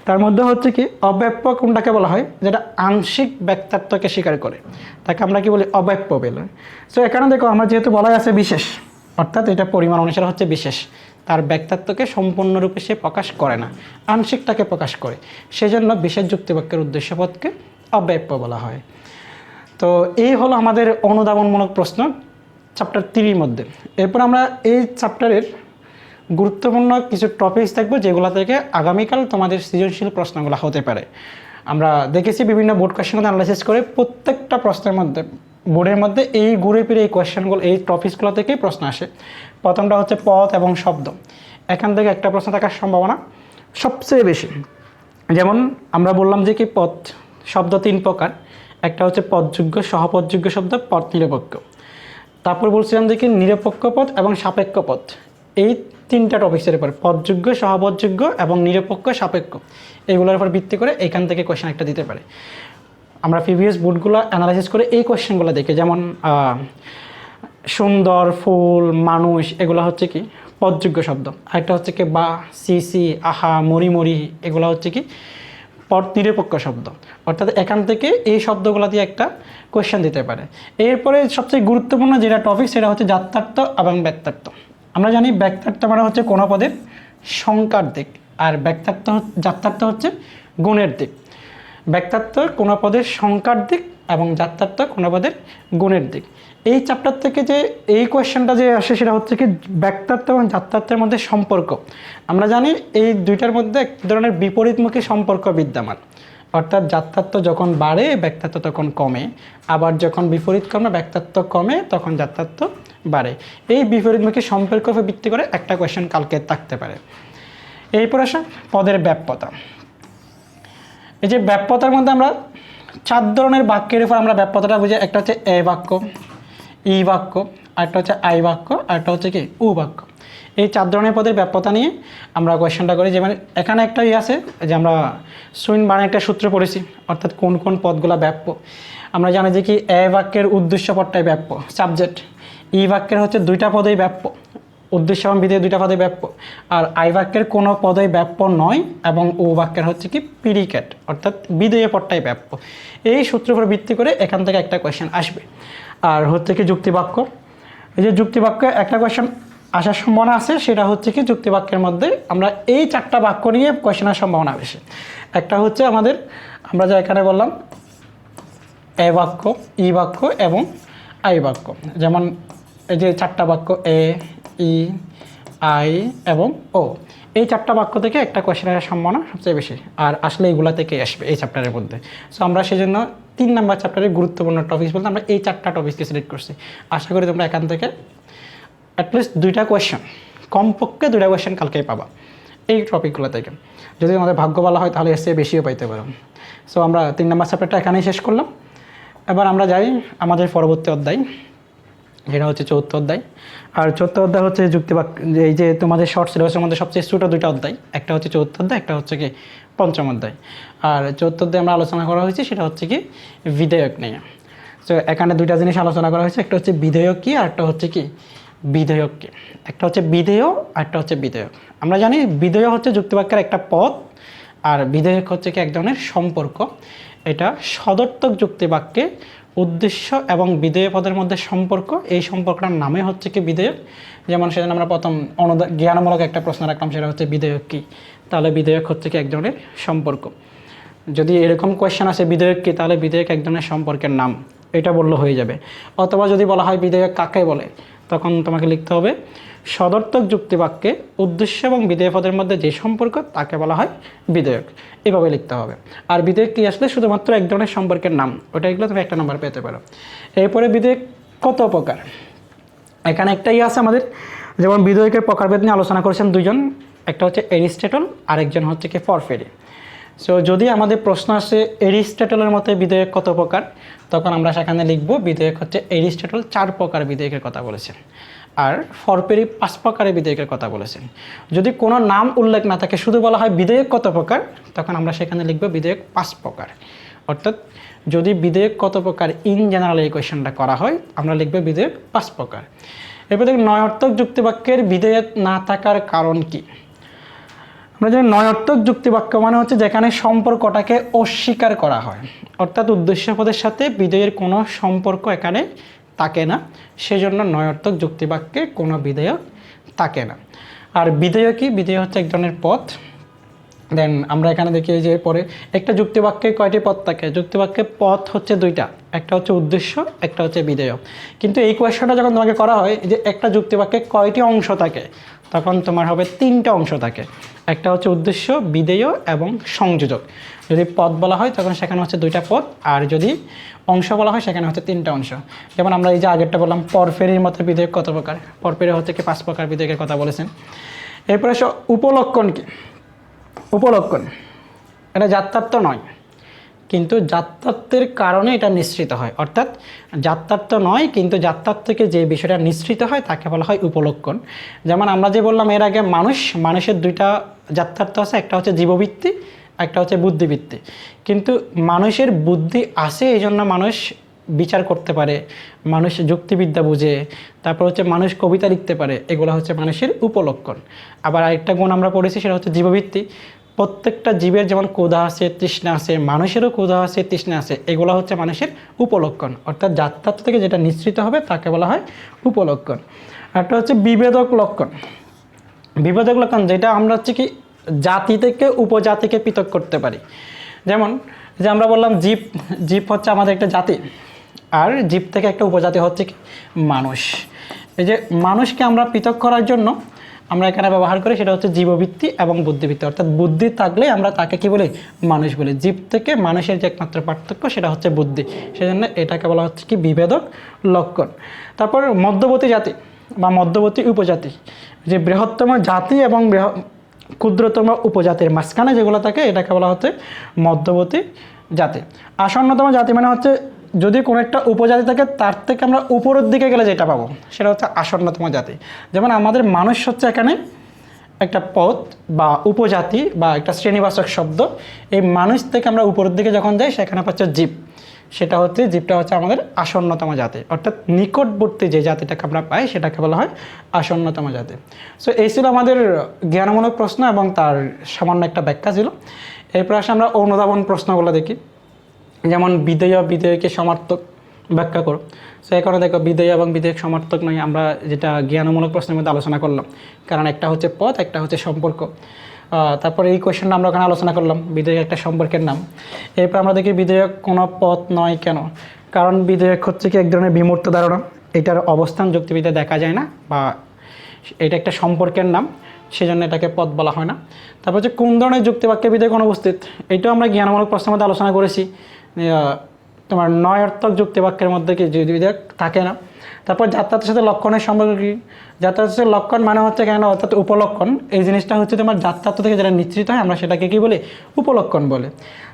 তার মধ্যে হচ্ছে কি অব্যাপ্য কোনটাকে বলা হয়, যেটা আংশিক ব্যক্তার্থকে স্বীকার করে, তাকে আমরা কি বলি, অব্যাপ্য বলি। সো এখানে দেখো আমরা যেহেতু বলা আছে বিশেষ, অর্থাৎ এটা পরিমাণ অনুসারে হচ্ছে বিশেষ, তার ব্যক্তাত্বকে সম্পূর্ণরূপে সে প্রকাশ করে না, আংশিকটাকে প্রকাশ করে, সেজন্য বিশেষ যুক্তিবাক্যের উদ্দেশ্যপদকে অব্যাপ্য বলা হয়। তো এই হলো আমাদের অনুধাবনমূলক প্রশ্ন চ্যাপ্টার 3 মধ্যে। এরপর আমরা এই চ্যাপ্টারের গুরুত্বপূর্ণ কিছু টপিকস দেখব, যেগুলো থেকে আগামীকাল তোমাদের সৃজনশীল প্রশ্নগুলো হতে পারে। আমরা দেখেছি বিভিন্ন বোর্ড কোয়েশ্চেন অ্যানালাইসিস করে প্রত্যেকটা প্রশ্নের মধ্যে, বোর্ডের মধ্যে এই ঘুরে ফিরে এই কোয়েশ্চেনগুলো, এই টপিকসগুলো থেকেই প্রশ্ন আসে। প্রথমটা হচ্ছে পদ এবং শব্দ, এখান থেকে একটা প্রশ্ন থাকার সম্ভাবনা সবচেয়ে বেশি। যেমন আমরা বললাম যে কি পদ শব্দ 3 প্রকার, একটা হচ্ছে পদযোগ্য, সহপদযোগ্য শব্দ, পদ নিরপেক্ষ। তারপর বলছিলাম যে কি নিরপেক্ষ পদ এবং সাপেক্ষ পদ, এই 3টা টপিক্সের উপর, পদযোগ্য, সহপদযোগ্য এবং নিরপেক্ষ সাপেক্ষ, এগুলোর উপর ভিত্তি করে এখান থেকে কোয়েশ্চেন একটা দিতে পারে। আমরা প্রিভিয়াস বোর্ডগুলো অ্যানালাইসিস করে এই কোয়েশ্চেনগুলো দেখি, যেমন সুন্দর, ফুল, মানুষ, এগুলো হচ্ছে কি পদযোগ্য শব্দ। আরেকটা হচ্ছে কি বা, সি সি, আহা, মরি মরি, এগুলো হচ্ছে কি পদ নিরপেক্ষ শব্দ, অর্থাৎ এখান থেকে এই শব্দগুলো দিয়ে একটা কোয়েশ্চেন দিতে পারে। এরপরে সবচেয়ে গুরুত্বপূর্ণ যেটা টপিক সেটা হচ্ছে যাত্রার্থ এবং ব্যক্তার্থ। আমরা জানি ব্যক্তার্থ মানে হচ্ছে কোনো পদের সংখ্যার দিক, আর যাত্রার্থ হচ্ছে গুণের দিক। ব্যক্তার্থ কোনো পদের সংখ্যার দিক এবং যাত্রার্থ কোনো পদের গুণের দিক। এই চ্যাপ্টার থেকে যে এই কোয়েশ্চেনটা যে আসে সেটা হচ্ছে কি ব্যক্তার্থ এবং যাত্রার্থের মধ্যে সম্পর্ক। আমরা জানি এই দুইটার মধ্যে এক ধরনের বিপরীতমুখী সম্পর্ক বিদ্যমান, অর্থাৎ যাত্রার্থ যখন বাড়ে ব্যক্তার্থ তখন কমে, আবার যখন বিপরীত ক্রমে ব্যক্তার্থ কমে তখন যাত্রার্থ বাড়ে। এই বিপরীতমুখী সম্পর্কের উপর ভিত্তি করে একটা কোয়েশ্চেন কালকে থাকতে পারে। এরপর আসে পদের ব্যাপ্যতা। এই যে ব্যাপ্যতার মধ্যে আমরা 4 ধরনের বাক্যের উপর আমরা ব্যাপ্যতাটা বুঝি। একটা হচ্ছে এ বাক্য, ই বাক্য, আরেকটা হচ্ছে আই বাক্য, আরেকটা হচ্ছে কি উ বাক্য। এই 4 ধরনের পদের ব্যাপ্যতা নিয়ে আমরা কোয়েশ্চেনটা করি। যেমন এখানে একটা আছে যে আমরা সুইনবার্নের একটা সূত্র পড়েছি, অর্থাৎ কোন কোন পদগুলো ব্যাপ্য। আমরা জানি যে কি এ বাক্যের উদ্দেশ্য পদটাই ব্যাপ্য, সাবজেক্ট। ই বাক্যের হচ্ছে 2টা পদেই ব্যাপ্য, উদ্দেশ্য এবং বিধেয় 2টা পদে ব্যাপ্য। আর আই বাক্যের কোনো পদই ব্যাপ্য নয় এবং ও বাক্যের হচ্ছে কি প্রিডিকেট, অর্থাৎ বিধেয় পদটাই ব্যাপ্য। এই সূত্রের উপর ভিত্তি করে এখান থেকে একটা কোয়েশ্চেন আসবে। আর হচ্ছে কি যুক্তিবাক্য। এই যে যুক্তিবাক্য একটা কোয়েশ্চেন আসার সম্ভাবনা আছে, সেটা হচ্ছে কি যুক্তিবাক্যের মধ্যে আমরা এই 4টা বাক্য নিয়ে কোয়েশ্চেনের সম্ভাবনা বেশি। একটা হচ্ছে আমরা যা এখানে বললাম এ বাক্য, ই বাক্য এবং আই বাক্য। যেমন এই যে 4টা বাক্য এ, ই, আই এবং ও, এই 4টা বাক্য থেকে একটা কোয়েশ্চেনের সম্ভাবনা সবচেয়ে বেশি। আর আসলে এইগুলা থেকেই আসবে এই চ্যাপ্টারের মধ্যে। সো আমরা সেই জন্য 3 নম্বর চ্যাপ্টারের গুরুত্বপূর্ণ টপিকস বলতে আমরা এই 4টা টপিককে সিলেক্ট করছি। আশা করি তোমরা এখান থেকে অ্যাটলিস্ট 2টা কোয়েশ্চেন, কমপক্ষে 2টা কোয়েশ্চেন কালকেই পাবা এই টপিকগুলো থেকে। যদি আমাদের ভাগ্য ভালো হয় তাহলে এর চেয়ে বেশিও পাইতে পারো। সো আমরা 3 নম্বর চ্যাপ্টারটা এখানেই শেষ করলাম। এবার আমরা যাই আমাদের পরবর্তী অধ্যায়, যেটা হচ্ছে 4র্থ অধ্যায়। আর 4র্থ অধ্যায় হচ্ছে যুক্তিবাক্য। এই যে তোমাদের শর্ট সিলেবাসের মধ্যে সবচেয়ে ছোটো 2টা অধ্যায়, একটা হচ্ছে 4র্থ অধ্যায়, একটা হচ্ছে কি 5ম অধ্যায়। আর 4র্থ অধ্যায় আমরা আলোচনা করা হয়েছে সেটা হচ্ছে কি বিধেয়ক নিয়ে। সো এখানে 2টা জিনিস আলোচনা করা হয়েছে, একটা হচ্ছে বিধেয়ক কী আর একটা হচ্ছে কি বিধেয়ক কী। একটা হচ্ছে বিধেয় আর একটা হচ্ছে বিধেয়ক। আমরা জানি বিধেয় হচ্ছে যুক্তিবাক্যের একটা পদ, আর বিধেয়ক হচ্ছে কি এক ধরনের সম্পর্ক। এটা সদর্থক যুক্তিবাক্যে উদ্দেশ্য এবং বিধেয় পদের মধ্যে সম্পর্ক, এই সম্পর্কটার নামে হচ্ছে কি বিধেয়ক। যেমন সেজন্য আমরা প্রথম জ্ঞানমূলক একটা প্রশ্ন রাখলাম, সেটা হচ্ছে বিধেয়ক কী। তাহলে বিধেয়ক হচ্ছে কি এক ধরনের সম্পর্ক। যদি এরকম কোয়েশ্চেন আসে বিধেয়ক কী, তাহলে বিধেয়ক এক ধরনের সম্পর্কের নাম, এটা বললে হয়ে যাবে। অথবা যদি বলা হয় বিধেয়ক কাকে বলে, তখন তোমাকে লিখতে হবে সদর্থক যুক্তিবাক্যে উদ্দেশ্য এবং বিধেয় পদের মধ্যে যে সম্পর্ক তাকে বলা হয় বিধেয়ক, এভাবে লিখতে হবে। আর বিধেয়ক কী আসলে শুধুমাত্র এক ধরনের সম্পর্কের নাম, ওটা এগুলো তুমি 1 নম্বর পেতে পারো। এরপরে বিধেয়ক কত প্রকার, এখানে একটাই আছে আমাদের। যেমন বিধেয়কের প্রকারভেদ নিয়ে আলোচনা করেছেন 2জন, একটা হচ্ছে এরিস্টটল, আরেকজন হচ্ছে কি পরফেরি। সো যদি আমাদের প্রশ্ন আসে এরিস্টটলের মতে বিধেয়ক কত প্রকার, তখন আমরা সেখানে লিখব বিধেয়ক হচ্ছে এরিস্টটল 4 প্রকার বিধেয়কের কথা বলেছেন, আর ফরপেরি 5 প্রকারের বিধেয়কের কথা বলেছেন। যদি কোনো নাম উল্লেখ না থাকে, শুধু বলা হয় বিধেয়ক কত প্রকার, তখন আমরা সেখানে লিখব বিধেয়ক 5 প্রকার। অর্থাৎ যদি বিধেয়ক কত প্রকার ইন জেনারেল এই কোয়েশ্চেনটা করা হয়, আমরা লিখব বিধেয়ক 5 প্রকার। এরপর দেখুন নয়ার্থক যুক্তিবাক্যের বিধেয়ক না থাকার কারণ কি। আমরা জানি নয়ার্থক যুক্তিবাক্য মানে হচ্ছে যেখানে সম্পর্কটাকে অস্বীকার করা হয়, অর্থাৎ উদ্দেশ্য পদের সাথে বিধেয়ের কোনো সম্পর্ক এখানে থাকে না, সেজন্য নয়ার্থক যুক্তিবাক্যে কোনো বিধেয়ক থাকে না। আর বিধেয় কি, বিধেয় হচ্ছে এক ধরনের পদ। দেন আমরা এখানে দেখি যে পরে একটা যুক্তিবাক্যে কয়টি পদ থাকে, যুক্তিবাক্যে পদ হচ্ছে 2টা, একটা হচ্ছে উদ্দেশ্য, একটা হচ্ছে বিধেয়। কিন্তু এই কোয়েশ্চনটা যখন তোমাকে করা হয় যে একটা যুক্তিবাক্যে কয়টি অংশ থাকে, তখন তোমার হবে 3টা অংশ থাকে, একটা হচ্ছে উদ্দেশ্য, বিধেয় এবং সংযোজক। যদি পদ বলা হয় তখন সেখানে হচ্ছে 2টা পদ, আর যদি অংশ বলা হয় সেখানে হচ্ছে 3টা অংশ। যেমন আমরা এই যে আগেরটা বললাম পরফেরির মতো বিধেয়ক কত প্রকার, পরফেরি হচ্ছে কি 5 প্রকার বিধেয়কের কথা বলেছেন। এরপরে উপলক্ষণ কি, উপলক্ষণ এটা জাত্যার্থ নয়, কিন্তু জাত্যার্থের কারণে এটা নিঃসৃত হয়, অর্থাৎ জাত্যার্থ নয় কিন্তু জাত্যার্থ থেকে যে বিষয়টা নিঃসৃত হয় তাকে বলা হয় উপলক্ষণ। যেমন আমরা যে বললাম এর আগে মানুষের 2টা জাত্যার্থ আছে, একটা হচ্ছে জীববৃত্তি, একটা হচ্ছে বুদ্ধিবৃত্তি। কিন্তু মানুষের বুদ্ধি আছে, এই জন্য মানুষ বিচার করতে পারে, মানুষ যুক্তিবিদ্যা বুঝে, তারপর হচ্ছে মানুষ কবিতা লিখতে পারে, এগুলো হচ্ছে মানুষের উপলক্ষণ। আবার আরেকটা গুণ আমরা পড়েছি সেটা হচ্ছে জীববৃত্তি। প্রত্যেকটা জীবের যেমন ক্ষুধা আছে, তৃষ্ণা আছে, মানুষেরও ক্ষুধা আছে, তৃষ্ণা আছে, এগুলো হচ্ছে মানুষের উপলক্ষণ, অর্থাৎ জাততত্ত্ব থেকে যেটা নিঃসৃত হবে তাকে বলা হয় উপলক্ষণ। একটা হচ্ছে বিভেদক লক্ষণ। বিভেদক লক্ষণ যেটা আমরা হচ্ছে কি জাতি থেকে উপজাতিকে পৃথক করতে পারি। যেমন যে আমরা বললাম জীব, জীব হচ্ছে আমাদের একটা জাতি, আর জীব থেকে একটা উপজাতি হচ্ছে কি মানুষ। এই যে মানুষকে আমরা পৃথক করার জন্য আমরা এখানে ব্যবহার করি সেটা হচ্ছে জীববৃত্তি এবং বুদ্ধিবৃত্তি, অর্থাৎ বুদ্ধি থাকলে আমরা তাকে কি বলি, মানুষ বলি। জীব থেকে মানুষের যে একমাত্র পার্থক্য সেটা হচ্ছে বুদ্ধি, সেজন্য এটাকে বলা হচ্ছে কি বিভেদক লক্ষণ। তারপর মধ্যবর্তী জাতি বা মধ্যবর্তী উপজাতি, যে বৃহত্তম জাতি এবং ক্ষুদ্রতম উপজাতির মাঝখানে যেগুলো থাকে এটাকে বলা হচ্ছে মধ্যবর্তী জাতি। আসন্নতম জাতি মানে হচ্ছে যদি কোনো একটা উপজাতি থাকে তার থেকে আমরা উপরের দিকে গেলে যেটা পাবো সেটা হচ্ছে আসন্নতম জাতি। যেমন আমাদের মানুষ হচ্ছে এখানে একটা পদ বা উপজাতি বা একটা শ্রেণীবাচক শব্দ। এই মানুষ থেকে আমরা উপরের দিকে যখন যাই সেখানে পাচ্ছে জীব, সেটা হচ্ছে জীবটা হচ্ছে আমাদের আসন্নতম জাতি, অর্থাৎ নিকটবর্তী যে জাতিটাকে আমরা পাই সেটাকে বলা হয় আসন্নতম জাতি। সো এই ছিল আমাদের জ্ঞানমূলক প্রশ্ন এবং তার সামান্য একটা ব্যাখ্যা ছিল। এরপর আসে আমরা অনুধাবন প্রশ্নগুলো দেখি। যেমন বিধেয় বিধেয়কে সমার্থক ব্যাখ্যা করো। সো এখানে দেখো বিধেয় এবং বিধেয়ক সমার্থক নয়, আমরা যেটা জ্ঞানমূলক প্রশ্নের মধ্যে আলোচনা করলাম, কারণ একটা হচ্ছে পদ, একটা হচ্ছে সম্পর্ক। তারপরে এই কোয়েশ্চেনটা আমরা ওখানে আলোচনা করলাম, বিধেয়ক একটা সম্পর্কের নাম। এরপর আমরা দেখি বিধেয়ক কোনো পদ নয় কেন, কারণ বিধেয়ক হচ্ছে কি এক ধরনের বিমূর্ত ধারণা, এটার অবস্থান যুক্তিবিদ্যায় দেখা যায় না, বা এটা একটা সম্পর্কের নাম, সেজন্য এটাকে পদ বলা হয় না। তারপর হচ্ছে কোন ধরনের যুক্তিবাক্যে বিধেয়ক অনুপস্থিত, এটাও আমরা জ্ঞানমূলক প্রশ্নের মধ্যে আলোচনা করেছি। তোমার নয় অর্থক যুক্তিবাক্যের মধ্যে কি বিধেয়ক থাকে না। তারপর যাত্রার সাথে লক্ষণের সম্পর্ক কি, যাত্রার সাথে লক্ষণ মানে হচ্ছে কেন, অর্থাৎ উপলক্ষণ। এই জিনিসটা হচ্ছে তোমার যাত্রাত্ব থেকে যেটা নিশ্চিত হয় আমরা সেটাকে কি বলি, উপলক্ষণ বলে।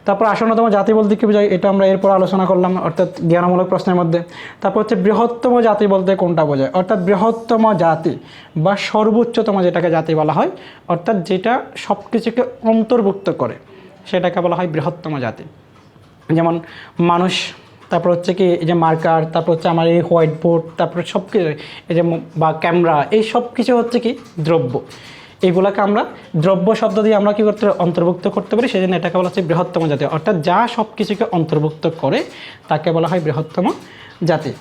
তারপর আসন্নতম জাতি বলতে কি বোঝায়, এটা আমরা এরপর আলোচনা করলাম, অর্থাৎ জ্ঞানমূলক প্রশ্নের মধ্যে। তারপর হচ্ছে বৃহত্তম জাতি বলতে কোনটা বোঝায়, অর্থাৎ বৃহত্তম জাতি বা সর্বোচ্চতম যেটাকে জাতি বলা হয়, অর্থাৎ যেটা সব কিছুকে অন্তর্ভুক্ত করে সেটাকে বলা হয় বৃহত্তম জাতি। যেমন মানুষ, তারপর হচ্ছে কি এই যে মার্কার, তারপর হচ্ছে আমার এই হোয়াইট বোর্ড, তারপর সব কিছু এই যে বা ক্যামেরা, এই সব কিছু হচ্ছে কি দ্রব্য। এইগুলোকে আমরা দ্রব্য শব্দ দিয়ে আমরা কী করতে অন্তর্ভুক্ত করতে পারি, সেই জন্য এটাকে বলা হচ্ছে বৃহত্তম জাতি, অর্থাৎ যা সব কিছুকে অন্তর্ভুক্ত করে তাকে বলা হয় বৃহত্তম জাতি।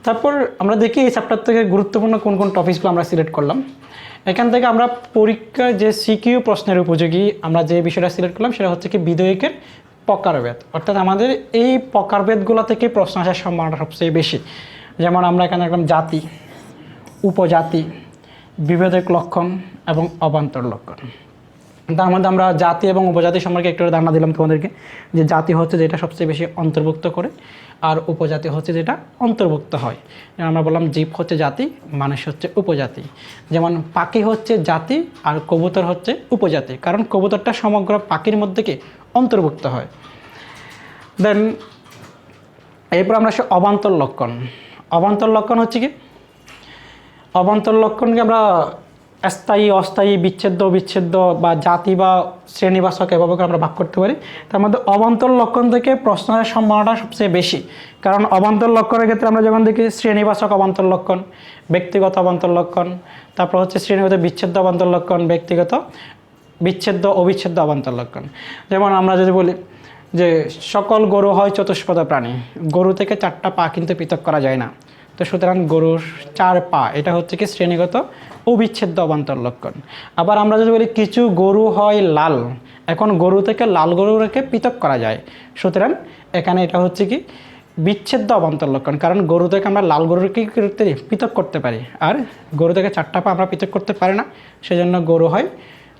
তারপর আমরা দেখি এই চ্যাপ্টার থেকে গুরুত্বপূর্ণ কোন কোন টপিকসগুলো আমরা সিলেক্ট করলাম। এখান থেকে আমরা পরীক্ষায় যে সিকিউ প্রশ্নের উপযোগী আমরা যে বিষয়টা সিলেক্ট করলাম সেটা হচ্ছে কি বিধেয়কের প্রকারভেদ, অর্থাৎ আমাদের এই প্রকারভেদগুলো থেকে প্রশ্ন আসার সম্ভাবনা সবচেয়ে বেশি। যেমন আমরা এখানে দেখলাম জাতি, উপজাতি, বিভেদক লক্ষণ এবং অবান্তর লক্ষণ। তার মধ্যে আমরা জাতি এবং উপজাতি সম্পর্কে একটু ধারণা দিলাম তোমাদেরকে, যে জাতি হচ্ছে যেটা সবচেয়ে বেশি অন্তর্ভুক্ত করে, আর উপজাতি হচ্ছে যেটা অন্তর্ভুক্ত হয়। আমরা বললাম জীব হচ্ছে জাতি, মানুষ হচ্ছে উপজাতি। যেমন পাখি হচ্ছে জাতি আর কবুতর হচ্ছে উপজাতি, কারণ কবুতরটা সমগ্র পাখির মধ্যে কি অন্তর্ভুক্ত হয়। দেন এরপর আমরা আসি অবান্তর লক্ষণ। অবান্তর লক্ষণ হচ্ছে কি, অবান্তর লক্ষণকে আমরা স্থায়ী, অস্থায়ী, বিচ্ছেদ্য, অবিচ্ছেদ্য বা জাতি বা শ্রেণীবাচক এভাবে আমরা ভাগ করতে পারি। তার মধ্যে অবান্তর লক্ষণ থেকে প্রশ্ন আসার সম্ভাবনাটা সবচেয়ে বেশি, কারণ অবান্তর লক্ষণের ক্ষেত্রে আমরা যখন দেখি শ্রেণীবাচক অবান্তর লক্ষণ, ব্যক্তিগত অবান্তর লক্ষণ, তারপর হচ্ছে শ্রেণীগত বিচ্ছেদ্য অবান্তর লক্ষণ, ব্যক্তিগত বিচ্ছেদ্য অবিচ্ছেদ্য অবান্তর লক্ষণ। যেমন আমরা যদি বলি যে সকল গরু হয় চতুষ্পদ প্রাণী, গরু থেকে 4টা পা কিন্তু পৃথক করা যায় না, তো সুতরাং গরুর 4 পা, এটা হচ্ছে কি শ্রেণীগত অবিচ্ছেদ্য অবান্তর লক্ষণ। আবার আমরা যদি বলি কিছু গরু হয় লাল, এখন গরু থেকে লাল গরুকে পৃথক করা যায়, সুতরাং এখানে এটা হচ্ছে কি বিচ্ছেদ্য অবান্তর লক্ষণ, কারণ গরু থেকে আমরা লাল গরুকে পৃথক করতে পারি, আর গরু থেকে 4টা পা আমরা পৃথক করতে পারি না, সেজন্য গরু হয়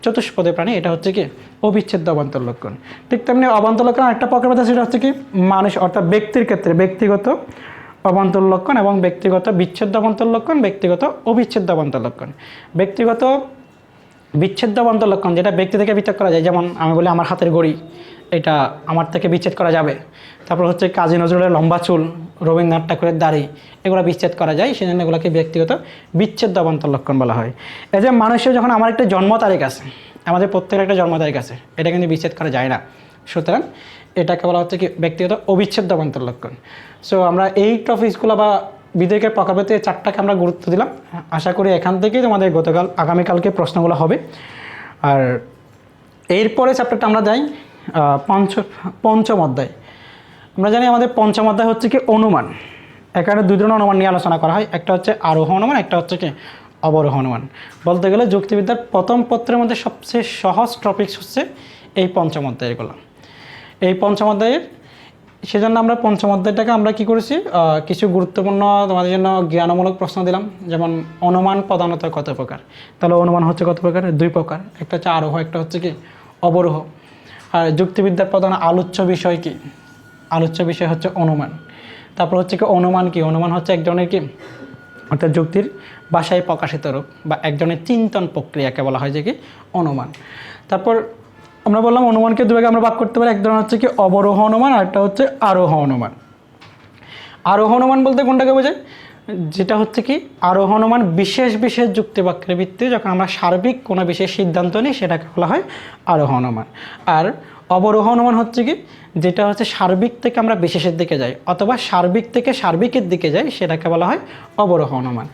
চতুষ্পদে প্রাণী, এটা হচ্ছে কি অবিচ্ছেদ্য অবান্তর লক্ষণ। ঠিক তেমনি অবান্তর লক্ষণ একটা প্রকার আছে, সেটা হচ্ছে কি মানুষ অর্থাৎ ব্যক্তির ক্ষেত্রে ব্যক্তিগত অবান্তর লক্ষণ এবং ব্যক্তিগত বিচ্ছেদ্য অবান্তর লক্ষণ, ব্যক্তিগত অবিচ্ছেদ্য অবান্তর লক্ষণ। ব্যক্তিগত বিচ্ছেদ্য অবান্তর লক্ষণ যেটা ব্যক্তি থেকে বিচ্ছেদ করা যায়, যেমন আমি বলি আমার হাতের ঘড়ি, এটা আমার থেকে বিচ্ছেদ করা যাবে। তারপর হচ্ছে কাজী নজরুলের লম্বা চুল, রবীন্দ্রনাথ ঠাকুরের দাড়ি, এগুলো বিচ্ছেদ করা যায়, সেজন্য এগুলোকে ব্যক্তিগত বিচ্ছেদ্য অবান্তর লক্ষণ বলা হয়। এই যে মানুষের যখন আমার একটা জন্ম তারিখ আছে, আমাদের প্রত্যেকের একটা জন্ম তারিখ আছে, এটা কিন্তু বিচ্ছেদ করা যায় না, সুতরাং এটাকে বলা হচ্ছে কি ব্যক্তিগত অবিচ্ছেদ্য অবান্তর লক্ষণ। সো আমরা এই টপিকসগুলো বা বিধেয়কের প্রকারভেদে 4টাকে আমরা গুরুত্ব দিলাম। আশা করি এখান থেকেই তোমাদের আগামীকালকে প্রশ্নগুলো হবে। আর এরপরে চ্যাপ্টারটা আমরা যাই পঞ্চম অধ্যায়। আমরা জানি আমাদের পঞ্চম অধ্যায় হচ্ছে কি অনুমান। এখানে দুই ধরনের অনুমান নিয়ে আলোচনা করা হয়, একটা হচ্ছে আরোহ অনুমান, একটা হচ্ছে কি অবরোহ অনুমান। বলতে গেলে যুক্তিবিদ্যার প্রথম পত্রের মধ্যে সবচেয়ে সহজ টপিকস হচ্ছে এই পঞ্চম অধ্যায়গুলো। এই পঞ্চম অধ্যায়ের সেজন্য আমরা পঞ্চম অধ্যায়টাকে আমরা কী করেছি, কিছু গুরুত্বপূর্ণ তোমাদের জন্য জ্ঞানমূলক প্রশ্ন দিলাম। যেমন অনুমান প্রধানত কত প্রকার, তাহলে অনুমান হচ্ছে কত প্রকার, দুই প্রকার, একটা হচ্ছে আরোহ, একটা হচ্ছে কি অবরোহ। আর যুক্তিবিদ্যার প্রধান আলোচ্য বিষয় কি, আলোচ্য বিষয় হচ্ছে অনুমান। তারপর হচ্ছে কি অনুমান কি, অনুমান হচ্ছে এক ধরনের কি অর্থাৎ যুক্তির ভাষায় প্রকাশিত রূপ বা এক ধরনের চিন্তন প্রক্রিয়াকে বলা হয় যে কি অনুমান। তারপর আমরা বললাম অনুমানকে দুভাগে আমরা ভাগ করতে পারি, এক ধরনের হচ্ছে কি অবরোহ অনুমান, আর একটা হচ্ছে আরোহ অনুমান। আরোহ অনুমান বলতে কোনটাকে বোঝায়, যেটা হচ্ছে কি আরোহ অনুমান বিশেষ বিশেষ যুক্তিবাক্যের ভিত্তিতে যখন আমরা সার্বিক কোনো বিশেষ সিদ্ধান্ত নিই সেটাকে বলা হয় আরোহ অনুমান। আর অবরোহ অনুমান হচ্ছে কি যেটা হচ্ছে সার্বিক থেকে আমরা বিশেষের দিকে যাই অথবা সার্বিক থেকে সার্বিকের দিকে যাই, সেটাকে বলা হয় অবরোহ অনুমান।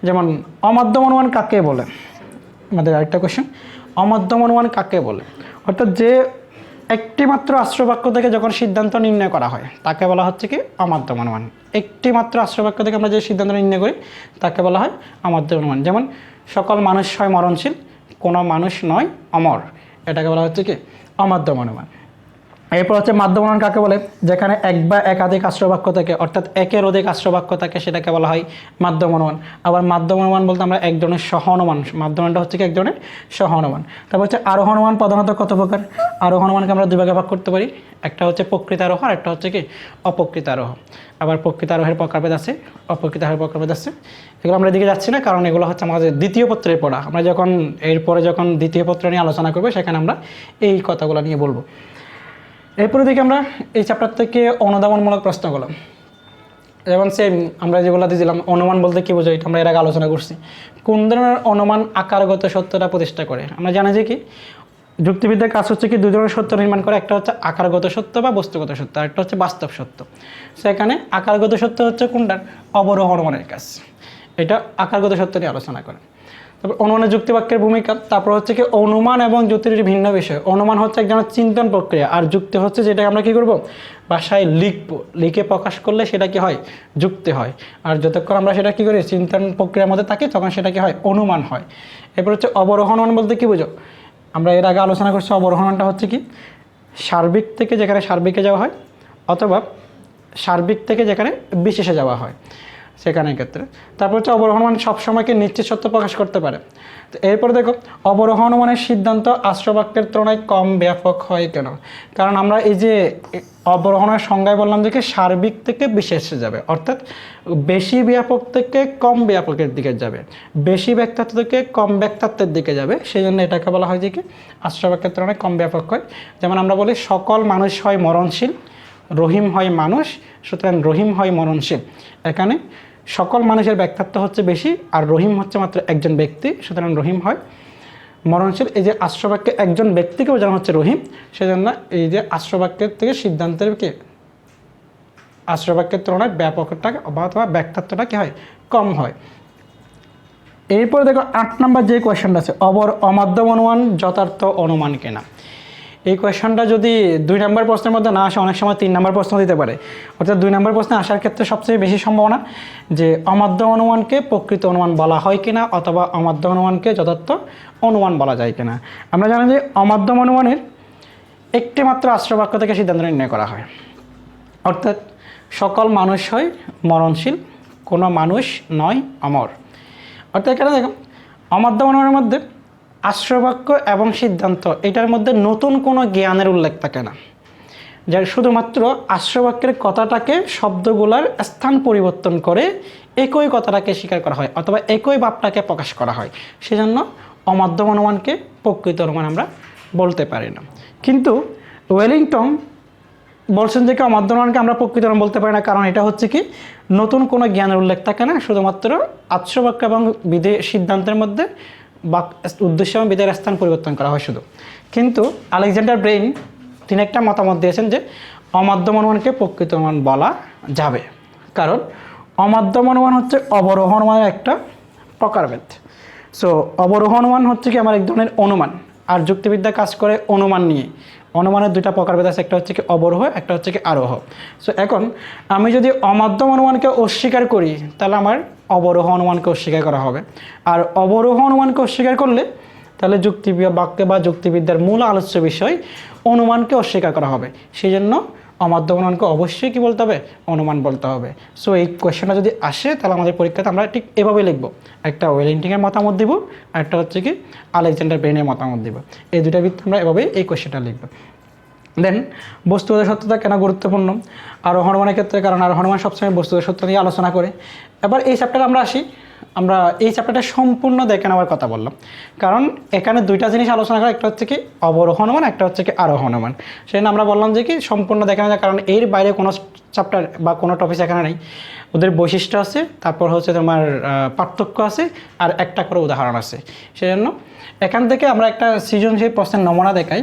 যেমন অমধ্যম অনুমান কাকে বলে, আমাদের আরেকটা কোয়েশ্চেন, অমধ্যম অনুমান কাকে বলে, অর্থাৎ যে একটি মাত্র আশ্রবাক্য থেকে যখন সিদ্ধান্ত নির্ণয় করা হয় তাকে বলা হচ্ছে কি অমধ্যম অনুমান। একটি মাত্র আশ্রবাক্য থেকে আমরা যে সিদ্ধান্ত নির্ণয় করি তাকে বলা হয় অমধ্যম অনুমান। যেমন সকল মানুষ হয় মরণশীল, কোনো মানুষ নয় অমর, এটাকে বলা হচ্ছে কি অমধ্যম অনুমান। এরপর হচ্ছে মাধ্যম অনুমান কাকে বলে, যেখানে এক বা একাধিক আশ্রবাক্য থেকে অর্থাৎ একের অধিক আশ্রবাক্য থাকে সেটাকে বলা হয় মাধ্যম অনুমান। আবার মাধ্যম অনুমান বলতে আমরা এক ধরনের সহ অনুমান, মাধ্যম অনুমানটা হচ্ছে কি এক ধরনের সহ অনুমান। তারপর হচ্ছে আরোহ অনুমান প্রধানত কত প্রকার, আরোহ অনুমানকে আমরা দুই ভাগে ভাগ করতে পারি, একটা হচ্ছে প্রকৃত আরোহ আর একটা হচ্ছে কি অপ্রকৃত আরোহ। আবার প্রকৃত আরোহের প্রকারভেদ আছে, অপ্রকৃত আরোহের প্রকারভেদ আছে, এগুলো আমরা এদিকে যাচ্ছি না কারণ এগুলো হচ্ছে আমাদের দ্বিতীয় পত্রের পড়া। আমরা যখন এরপরে যখন দ্বিতীয় পত্র নিয়ে আলোচনা করবো সেখানে আমরা এই কথাগুলো নিয়ে বলবো। এরপরে দেখি আমরা এই চ্যাপ্টার থেকে অনুধাবনমূলক প্রশ্নগুলো, যেমন সেম আমরা যেগুলো দিয়েছিলাম অনুমান বলতে কী বোঝায় এটা আমরা এর আগে আলোচনা করছি। কোন ধরনের অনুমান আকারগত সত্যটা প্রতিষ্ঠা করে, আমরা জানি যে কি যুক্তিবিদ্যার কাজ হচ্ছে কি দুই ধরনের সত্য নির্মাণ করে, একটা হচ্ছে আকারগত সত্য বা বস্তুগত সত্য, আর একটা হচ্ছে বাস্তব সত্য। সেখানে আকারগত সত্য হচ্ছে কোনটার, অবরোহ অনুমানের কাজ, এটা আকারগত সত্য নিয়ে আলোচনা করে। তারপর অনুমানের যুক্তিবাক্যের ভূমিকা, তারপর হচ্ছে কি অনুমান এবং যুক্তির ভিন্ন বিষয়। অনুমান হচ্ছে এক ধরনের চিন্তন প্রক্রিয়া, আর যুক্তি হচ্ছে যেটা আমরা কি করব ভাষায় লিখবো, লিখে প্রকাশ করলে সেটা কি হয় যুক্তি হয়। আর যতক্ষণ আমরা সেটা কি করি চিন্তন প্রক্রিয়ার মধ্যে থাকি তখন সেটা কি হয় অনুমান হয়। এরপর হচ্ছে অবরোহ অনুমান বলতে কি বুঝো, আমরা এর আগে আলোচনা করছি অবরোহ অনুমানটা হচ্ছে কি সার্বিক থেকে যেখানে সার্বিকে যাওয়া হয় অথবা সার্বিক থেকে যেখানে বিশেষে যাওয়া হয় সেখানে ক্ষেত্রে। তারপর হচ্ছে অবরোহ অনুমান সবসময়কে নিশ্চিত সত্য প্রকাশ করতে পারে। তো এরপরে দেখো অবরোহ অনুমানের সিদ্ধান্ত আশ্রবাক্যের তুলনায় কম ব্যাপক হয় কেন, কারণ আমরা এই যে অবরোহণের সংজ্ঞায় বললাম যে সার্বিক থেকে বিশেষে যাবে, অর্থাৎ বেশি ব্যাপক থেকে কম ব্যাপকের দিকে যাবে, বেশি ব্যক্তাত্ব থেকে কম ব্যক্তাত্বের দিকে যাবে, সেই জন্য এটাকে বলা হয় যে কি আশ্রবাক্যের তুলনায় কম ব্যাপক হয়। যেমন আমরা বলি সকল মানুষ হয় মরণশীল, রহিম হয় মানুষ, সুতরাং রহিম হয় মরণশীল। এখানে সকল মানুষের ব্যক্তিত্ব হচ্ছে বেশি আর রহিম হচ্ছে মাত্র একজন ব্যক্তি, সুতরাং রহিম হয় মরণশীল। এই যে আশ্রবাক্যে একজন ব্যক্তিকে বোঝানো হচ্ছে রহিম, সেজন্য এই যে আশ্রবাক্যের থেকে সিদ্ধান্তের কি আশ্রবাক্যের তুলনায় ব্যাপকটা অথবা ব্যক্তিত্বটা কি হয় কম হয়। এরপরে দেখো 8 নম্বর যে কোয়েশ্চনটা আছে অমধ্যম অনুমান যথার্থ অনুমান কিনা। এই কোয়েশনটা যদি 2 নম্বর প্রশ্নের মধ্যে না আসে অনেক সময় 3 নম্বর প্রশ্ন দিতে পারে, অর্থাৎ 2 নম্বর প্রশ্নে আসার ক্ষেত্রে সবচেয়ে বেশি সম্ভাবনা যে অমধ্যম অনুমানকে প্রকৃত অনুমান বলা হয় কিনা অথবা অমধ্যম অনুমানকে যথার্থ অনুমান বলা যায় কিনা। আমরা জানি যে অমধ্যম অনুমানের একটি মাত্র আশ্রবাক্য থেকে সিদ্ধান্ত নির্ণয় করা হয়, অর্থাৎ সকল মানুষ হয় মরণশীল, কোনো মানুষ নয় অমর। অর্থাৎ এখানে দেখো অমধ্যম অনুমানের মধ্যে আশ্রবাক্য এবং সিদ্ধান্ত এটার মধ্যে নতুন কোনো জ্ঞানের উল্লেখ থাকে না, যার শুধুমাত্র আশ্রবাক্যের কথাটাকে শব্দগুলার স্থান পরিবর্তন করে একই কথাটাকে স্বীকার করা হয় অথবা একই ভাবটাকে প্রকাশ করা হয়, সেজন্য অমধ্যম অনুমানকে প্রকৃত অনুমান আমরা বলতে পারি না। কিন্তু ওয়েলিংটন বলছেন যে কি অমধ্যম অনুমানকে আমরা প্রকৃত অনুমান বলতে পারি না, কারণ এটা হচ্ছে কি নতুন কোনো জ্ঞানের উল্লেখ থাকে না, শুধুমাত্র আশ্রবাক্য এবং বিধি সিদ্ধান্তের মধ্যে বা উদ্দেশ্য এবং বিধেয়ের স্থান পরিবর্তন করা হয় শুধু। কিন্তু আলেকজান্ডার ব্রেইন তিনি একটা মতামত দিয়েছেন যে অমধ্যম অনুমানকে প্রকৃত অনুমান বলা যাবে, কারণ অমধ্যম অনুমান হচ্ছে অবরোহ অনুমানের একটা প্রকারভেদ। সো অবরোহ অনুমান হচ্ছে কি আমার এক ধরনের অনুমান, আর যুক্তিবিদ্যা কাজ করে অনুমান নিয়ে। অনুমানের দুইটা প্রকারভেদ আছে, একটা হচ্ছে কি অবরোহ, একটা হচ্ছে কি আরোহ। সো এখন আমি যদি অমাধ্যম অনুমানকে অস্বীকার করি তাহলে আমার অবরোহ অনুমানকে অস্বীকার করা হবে, আর অবরোহ অনুমানকে অস্বীকার করলে তাহলে বাক্য বা যুক্তিবিদ্যার মূল আলোচ্য বিষয় অনুমানকে অস্বীকার করা হবে। সেই জন্য অমাধ্যম অনুমানকে অবশ্যই কী বলতে হবে? অনুমান বলতে হবে। সো এই কোয়েশ্চেনটা যদি আসে তাহলে আমাদের পরীক্ষাতে আমরা ঠিক এভাবে লিখব, একটা ওয়েলিংটনের মতামত দিব, আর একটা হচ্ছে কি আলেকজান্ডার ব্রেনের মতামত দিব। এই দুটা ভিত্তি আমরা এভাবেই এই কোয়েশ্চেনটা লিখব। দেন বস্তুগত সত্যতা কেন গুরুত্বপূর্ণ? আরোহণ অনুমানের ক্ষেত্রে, কারণ আরোহণ অনুমান সবসময় বস্তুগত সত্য নিয়ে আলোচনা করে। এবার এই চ্যাপ্টারে আমরা আসি, আমরা এই চ্যাপ্টারটা সম্পূর্ণ দেখে নেওয়ার কথা বললাম, কারণ এখানে দুইটা জিনিস আলোচনা করা, একটা হচ্ছে কি অবরোহণ অনুমান, একটা হচ্ছে কি আরোহণ অনুমান। সেজন্য আমরা বললাম যে কি সম্পূর্ণ দেখে নেওয়া যায়, কারণ এর বাইরে কোনো চ্যাপ্টার বা কোনো টপিক এখানে নেই। ওদের বৈশিষ্ট্য আছে, তারপর হচ্ছে তোমার পার্থক্য আছে, আর একটা করে উদাহরণ আছে। সেজন্য এখান থেকে আমরা একটা সৃজনশীল প্রশ্নের নমুনা দেখাই।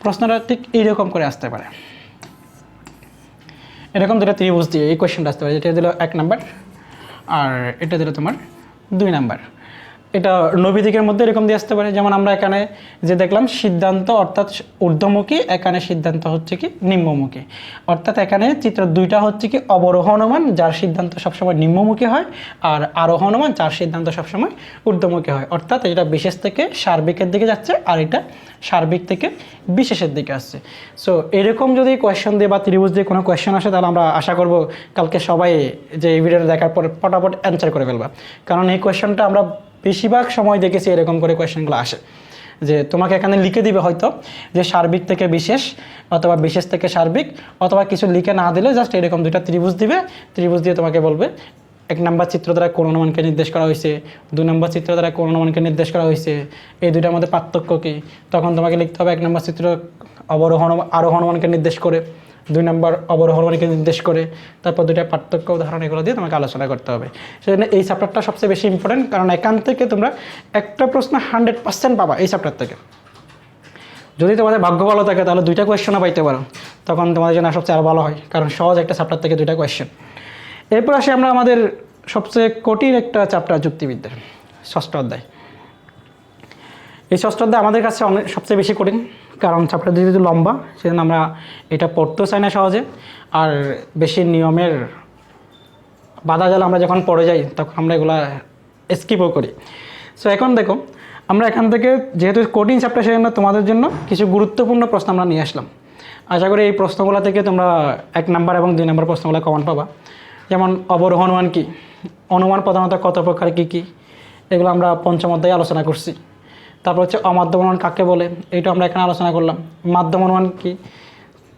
প্রশ্নটা ঠিক এইরকম করে আসতে পারে, এরকম দুটো ত্রিভুজ দিয়ে এই কোয়েশ্চেনটা আসতে পারে। এটা দিল 1 নাম্বার, আর এটা দিল তোমার 2 নাম্বার। এটা নবীদিকের মধ্যে এরকম দিয়ে আসতে পারে। যেমন আমরা এখানে যে দেখলাম সিদ্ধান্ত অর্থাৎ ঊর্ধ্বমুখী, এখানে সিদ্ধান্ত হচ্ছে কি নিম্নমুখী। অর্থাৎ এখানে চিত্র দুইটা হচ্ছে কি অবরোহণ অনুমান, যার সিদ্ধান্ত সবসময় নিম্নমুখী হয়, আর আরোহণ অনুমান, যার সিদ্ধান্ত সবসময় ঊর্ধ্বমুখী হয়। অর্থাৎ এটা বিশেষ থেকে সার্বিকের দিকে যাচ্ছে, আর এটা সার্বিক থেকে বিশেষের দিকে আসছে। সো এরকম যদি কোয়েশ্চেন দিয়ে বা ত্রিভুজ দিয়ে কোনো কোয়েশ্চেন আসে তাহলে আমরা আশা করব কালকে সবাই যে এই ভিডিওটা দেখার পর ফটাফট অ্যান্সার করে ফেলবা, কারণ এই কোয়েশ্চেনটা আমরা বেশিরভাগ সময় দেখেছি এরকম করে কোয়েশ্চেনগুলো আসে, যে তোমাকে এখানে লিখে দিবে হয়তো যে সার্বিক থেকে বিশেষ, অথবা বিশেষ থেকে সার্বিক, অথবা কিছু লিখে না দিলে জাস্ট এরকম দুইটা ত্রিভুজ দিবে, ত্রিভুজ দিয়ে তোমাকে বলবে 1 নম্বর চিত্র দ্বারা কোন অনুমানকে নির্দেশ করা হয়েছে, 2 নম্বর চিত্র দ্বারা কোন অনুমানকে নির্দেশ করা হয়েছে, এই দুইটার মধ্যে পার্থক্য কী। তখন তোমাকে লিখতে হবে 1 নম্বর চিত্র আরোহণ অনুমানকে নির্দেশ করে, 2 নম্বর অবরোহণ অনুমানকে নির্দেশ করে, তারপর দুইটা পার্থক্য উদাহরণ এগুলো দিয়ে তোমাকে আলোচনা করতে হবে। সেজন্য এই চ্যাপ্টারটা সবচেয়ে বেশি ইম্পর্টেন্ট, কারণ এখান থেকে তোমরা একটা প্রশ্ন 100% পাবা এই চ্যাপ্টার থেকে। যদি তোমাদের ভাগ্য ভালো থাকে তাহলে 2টা কোয়েশ্চেনও পাইতে পারো, তখন তোমাদের জন্য সবচেয়ে আরও ভালো হয়, কারণ সহজ একটা চ্যাপ্টার থেকে 2টা কোয়েশ্চেন। এরপর আসি আমরা আমাদের সবচেয়ে কঠিন একটা চ্যাপ্টার যুক্তিবিদ্যার 6ষ্ঠ অধ্যায়। এই 6ষ্ঠ অধ্যায় আমাদের কাছে সবচেয়ে বেশি কঠিন, কারণ চ্যাপ্টারটা যেহেতু লম্বা, সেজন্য আমরা এটা পড়তেও চাই না সহজে, আর বেশি নিয়মের বাধা জাল আমরা যখন পড়ে যাই তখন আমরা এগুলা স্কিপও করি। সো এখন দেখো, আমরা এখান থেকে যেহেতু কঠিন চ্যাপ্টার, সেজন্য তোমাদের জন্য কিছু গুরুত্বপূর্ণ প্রশ্ন আমরা নিয়ে আসলাম। আশা করি এই প্রশ্নগুলো থেকে তোমরা 1 নাম্বার এবং 2 নাম্বার প্রশ্নগুলো কমন পাবা। যেমন অবরোহণ অনুমান কী, অনুমান প্রধানত কত প্রকার কী কী, এগুলো আমরা 5ম অধ্যায়ে আলোচনা করছি। তারপর হচ্ছে অমাধ্যম অনুমান কাকে বলে, এইটা আমরা এখানে আলোচনা করলাম। মাধ্যম অনুমান কী,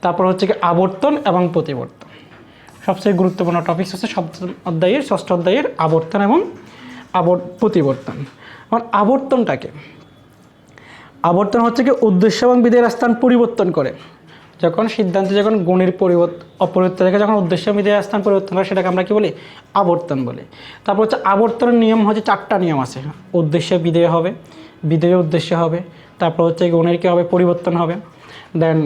তারপর হচ্ছে কি আবর্তন এবং প্রতিবর্তন। সবচেয়ে গুরুত্বপূর্ণ টপিকস হচ্ছে 7ম অধ্যায়ের 6ষ্ঠ অধ্যায়ের আবর্তন এবং প্রতিবর্তন। এখন আবর্তনটাকে, আবর্তন হচ্ছে কি উদ্দেশ্য এবং বিধেয়ের স্থান পরিবর্তন করে। যখন সিদ্ধান্তে যখন গুণের অপরিবর্তন রেখে যখন উদ্দেশ্য বিধেয়ের স্থান পরিবর্তন করে সেটাকে আমরা কী বলি? আবর্তন বলি। তারপর হচ্ছে আবর্তনের নিয়ম হচ্ছে 4টা নিয়ম আছে। উদ্দেশ্যে বিধেয় হবে, বিধেয় উদ্দেশ্য হবে, তারপর হচ্ছে গুণের কী হবে? পরিবর্তন হবে। দেন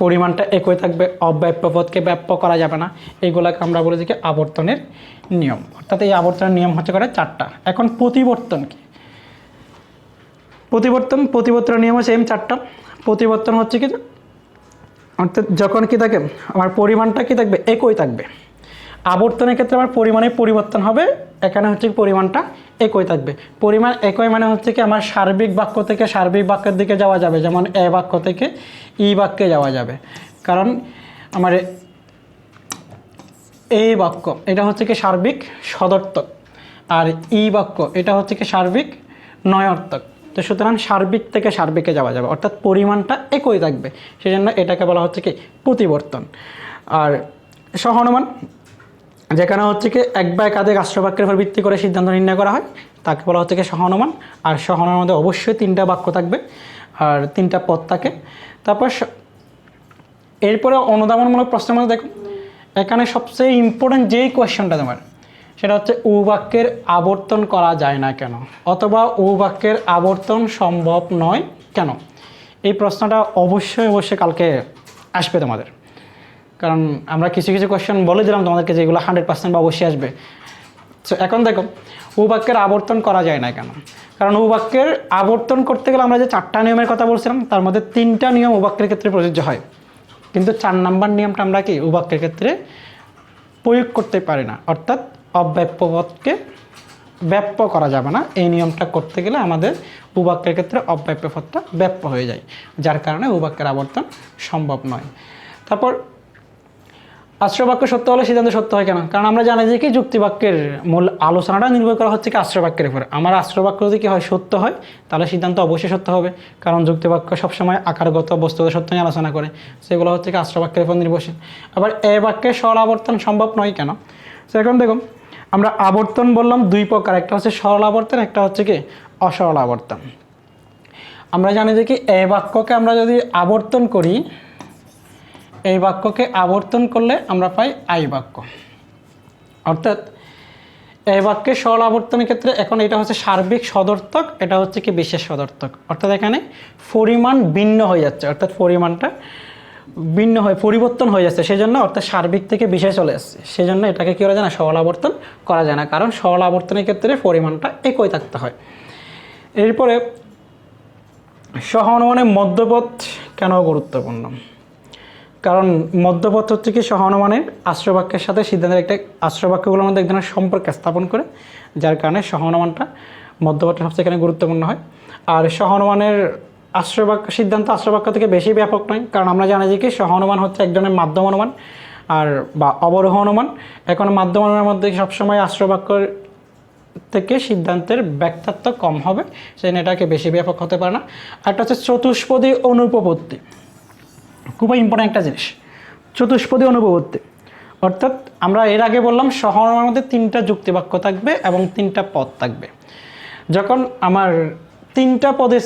পরিমাণটা একই থাকবে, অব্যাপ্য পদকে ব্যাপ্য করা যাবে না। এইগুলোকে আমরা বলি যে কি আবর্তনের নিয়ম। অর্থাৎ এই আবর্তনের নিয়ম হচ্ছে করে 4টা। এখন প্রতিবর্তন কি? প্রতিবর্তনের নিয়ম হচ্ছে 4টা। প্রতিবর্তন হচ্ছে কি, অর্থাৎ যখন কি থাকে আমার পরিমাণটা কি থাকবে? একই থাকবে। আবর্তনের ক্ষেত্রে আমার পরিমাণে পরিবর্তন হবে, এখানে হচ্ছে পরিমাণটা একই থাকবে। পরিমাণ একই মানে হচ্ছে কি আমার সার্বিক বাক্য থেকে সার্বিক বাক্যের দিকে যাওয়া যাবে, যেমন এ বাক্য থেকে ই বাক্যে যাওয়া যাবে। কারণ আমার এই বাক্য এটা হচ্ছে কি সার্বিক সদর্থক, আর ই বাক্য এটা হচ্ছে কি সার্বিক নয়ার্থক। তো সুতরাং সার্বিক থেকে সার্বিকে যাওয়া যাবে, অর্থাৎ পরিমাণটা একই থাকবে। সেই জন্য এটাকে বলা হচ্ছে কি প্রতিবর্তন। আর সহানুমান, যেখানে হচ্ছে কি এক বা একাধিক আশ্রবাক্যের উপর ভিত্তি করে সিদ্ধান্ত নির্ণয় করা হয় তাকে বলা হচ্ছে কি সহানুমান। আর সহানুমানের মধ্যে অবশ্যই 3টা বাক্য থাকবে আর 3টা পদ থাকে। তারপর এরপরে অনুধাবনমূলক প্রশ্নের মধ্যে দেখো, এখানে সবচেয়ে ইম্পর্টেন্ট যেই কোয়েশ্চনটা তোমার, সেটা হচ্ছে উ বাক্যের আবর্তন করা যায় না কেন, অথবা উ বাক্যের আবর্তন সম্ভব নয় কেন। এই প্রশ্নটা অবশ্যই কালকে আসবে তোমাদের, কারণ আমরা কিছু কোয়েশ্চেন বলে দিলাম তোমাদেরকে যেগুলো 100% বা অবশ্যই আসবে। সো এখন দেখো উপবাক্যের আবর্তন করা যায় না কেন? কারণ উপবাক্যের আবর্তন করতে গেলে আমরা যে 4টা নিয়মের কথা বলছিলাম তার মধ্যে 3টা নিয়ম উপবাক্যের ক্ষেত্রে প্রযোজ্য হয়, কিন্তু 4 নম্বর নিয়মটা আমরা কি উপবাক্যের ক্ষেত্রে প্রয়োগ করতে পারি না, অর্থাৎ অব্যাপ্য পদকে ব্যাপ্য করা যাবে না। এই নিয়মটা করতে গেলে আমাদের উপবাক্যের ক্ষেত্রে অব্যাপ্য পদটা ব্যাপ্য হয়ে যায়, যার কারণে উপবাক্যের আবর্তন সম্ভব নয়। তারপর আশ্রয়বাক্য সত্য হলে সিদ্ধান্ত সত্য হয় কেন? কারণ আমরা জানি যে কি যুক্তিবাক্যের মূল আলোচনাটা নির্ভর করা হচ্ছে কি আশ্রয়বাক্যের উপরে। আমার আশ্রয়বাক্য যদি কি হয় সত্য হয় তাহলে সিদ্ধান্ত অবশ্যই সত্য হবে, কারণ যুক্তিবাক্য সবসময় আকারগত বস্তুগত সত্য নিয়ে আলোচনা করে, সেগুলো হচ্ছে কি আশ্রয়বাক্যের উপর নির্ভরশীল। আবার এ বাক্যে সরল আবর্তন সম্ভব নয় কেন? সেরকম দেখুন আমরা আবর্তন বললাম 2 প্রকার, একটা হচ্ছে সরল আবর্তন, একটা হচ্ছে কি অসরল আবর্তন। আমরা জানি যে কি এ বাক্যকে আমরা যদি আবর্তন করি, এই বাক্যকে আবর্তন করলে আমরা পাই আই বাক্য, অর্থাৎ এই বাক্যের সরল আবর্তনের ক্ষেত্রে এখন এটা হচ্ছে সার্বিক সদর্থক, এটা হচ্ছে কি বিশেষ সদর্থক, অর্থাৎ এখানে পরিমাণ ভিন্ন হয়ে যাচ্ছে, অর্থাৎ পরিমাণটা ভিন্ন হয়ে পরিবর্তন হয়ে যাচ্ছে, সেজন্য অর্থাৎ সার্বিক থেকে বিশেষ চলে আসছে, সেজন্য এটাকে কী করা যায় না, সরল আবর্তন করা যায় না, কারণ সরল আবর্তনের ক্ষেত্রে পরিমাণটা একই থাকতে হয়। এরপরে সহানুমানের মধ্যপথ কেন গুরুত্বপূর্ণ? কারণ মধ্যপথ হচ্ছে কি সহানুমানের আশ্রয়বাক্যের সাথে সিদ্ধান্তের একটা আশ্রয়বাক্যগুলোর মধ্যে এক ধরনের সম্পর্ক স্থাপন করে, যার কারণে সহানুমানটা মধ্যপথটা সবচেয়ে এখানে গুরুত্বপূর্ণ হয়। আর সহানুমানের আশ্রয়বাক্য সিদ্ধান্ত আশ্রয়বাক্য থেকে বেশি ব্যাপক নয়, কারণ আমরা জানি যে কি সহানুমান হচ্ছে এক ধরনের মাধ্যম অনুমান আর বা অবরোহ অনুমান। এখন মাধ্যম অনুমানের মধ্যে সবসময় আশ্রয়বাক্যের থেকে সিদ্ধান্তের ব্যাখ্যাত্ব কম হবে, সেজন্য এটাকে বেশি ব্যাপক হতে পারে না। একটা হচ্ছে চতুষ্পদী অনুপপত্তি, খুবই ইম্পর্টেন্ট একটা জিনিস, চতুষ্পদী অনুপপত্তি। অর্থাৎ আমরা এর আগে বললাম সহানুমানের মধ্যে 3টা যুক্তিবাক্য থাকবে এবং 3টা পদ থাকবে। যখন আমার 3টা পদের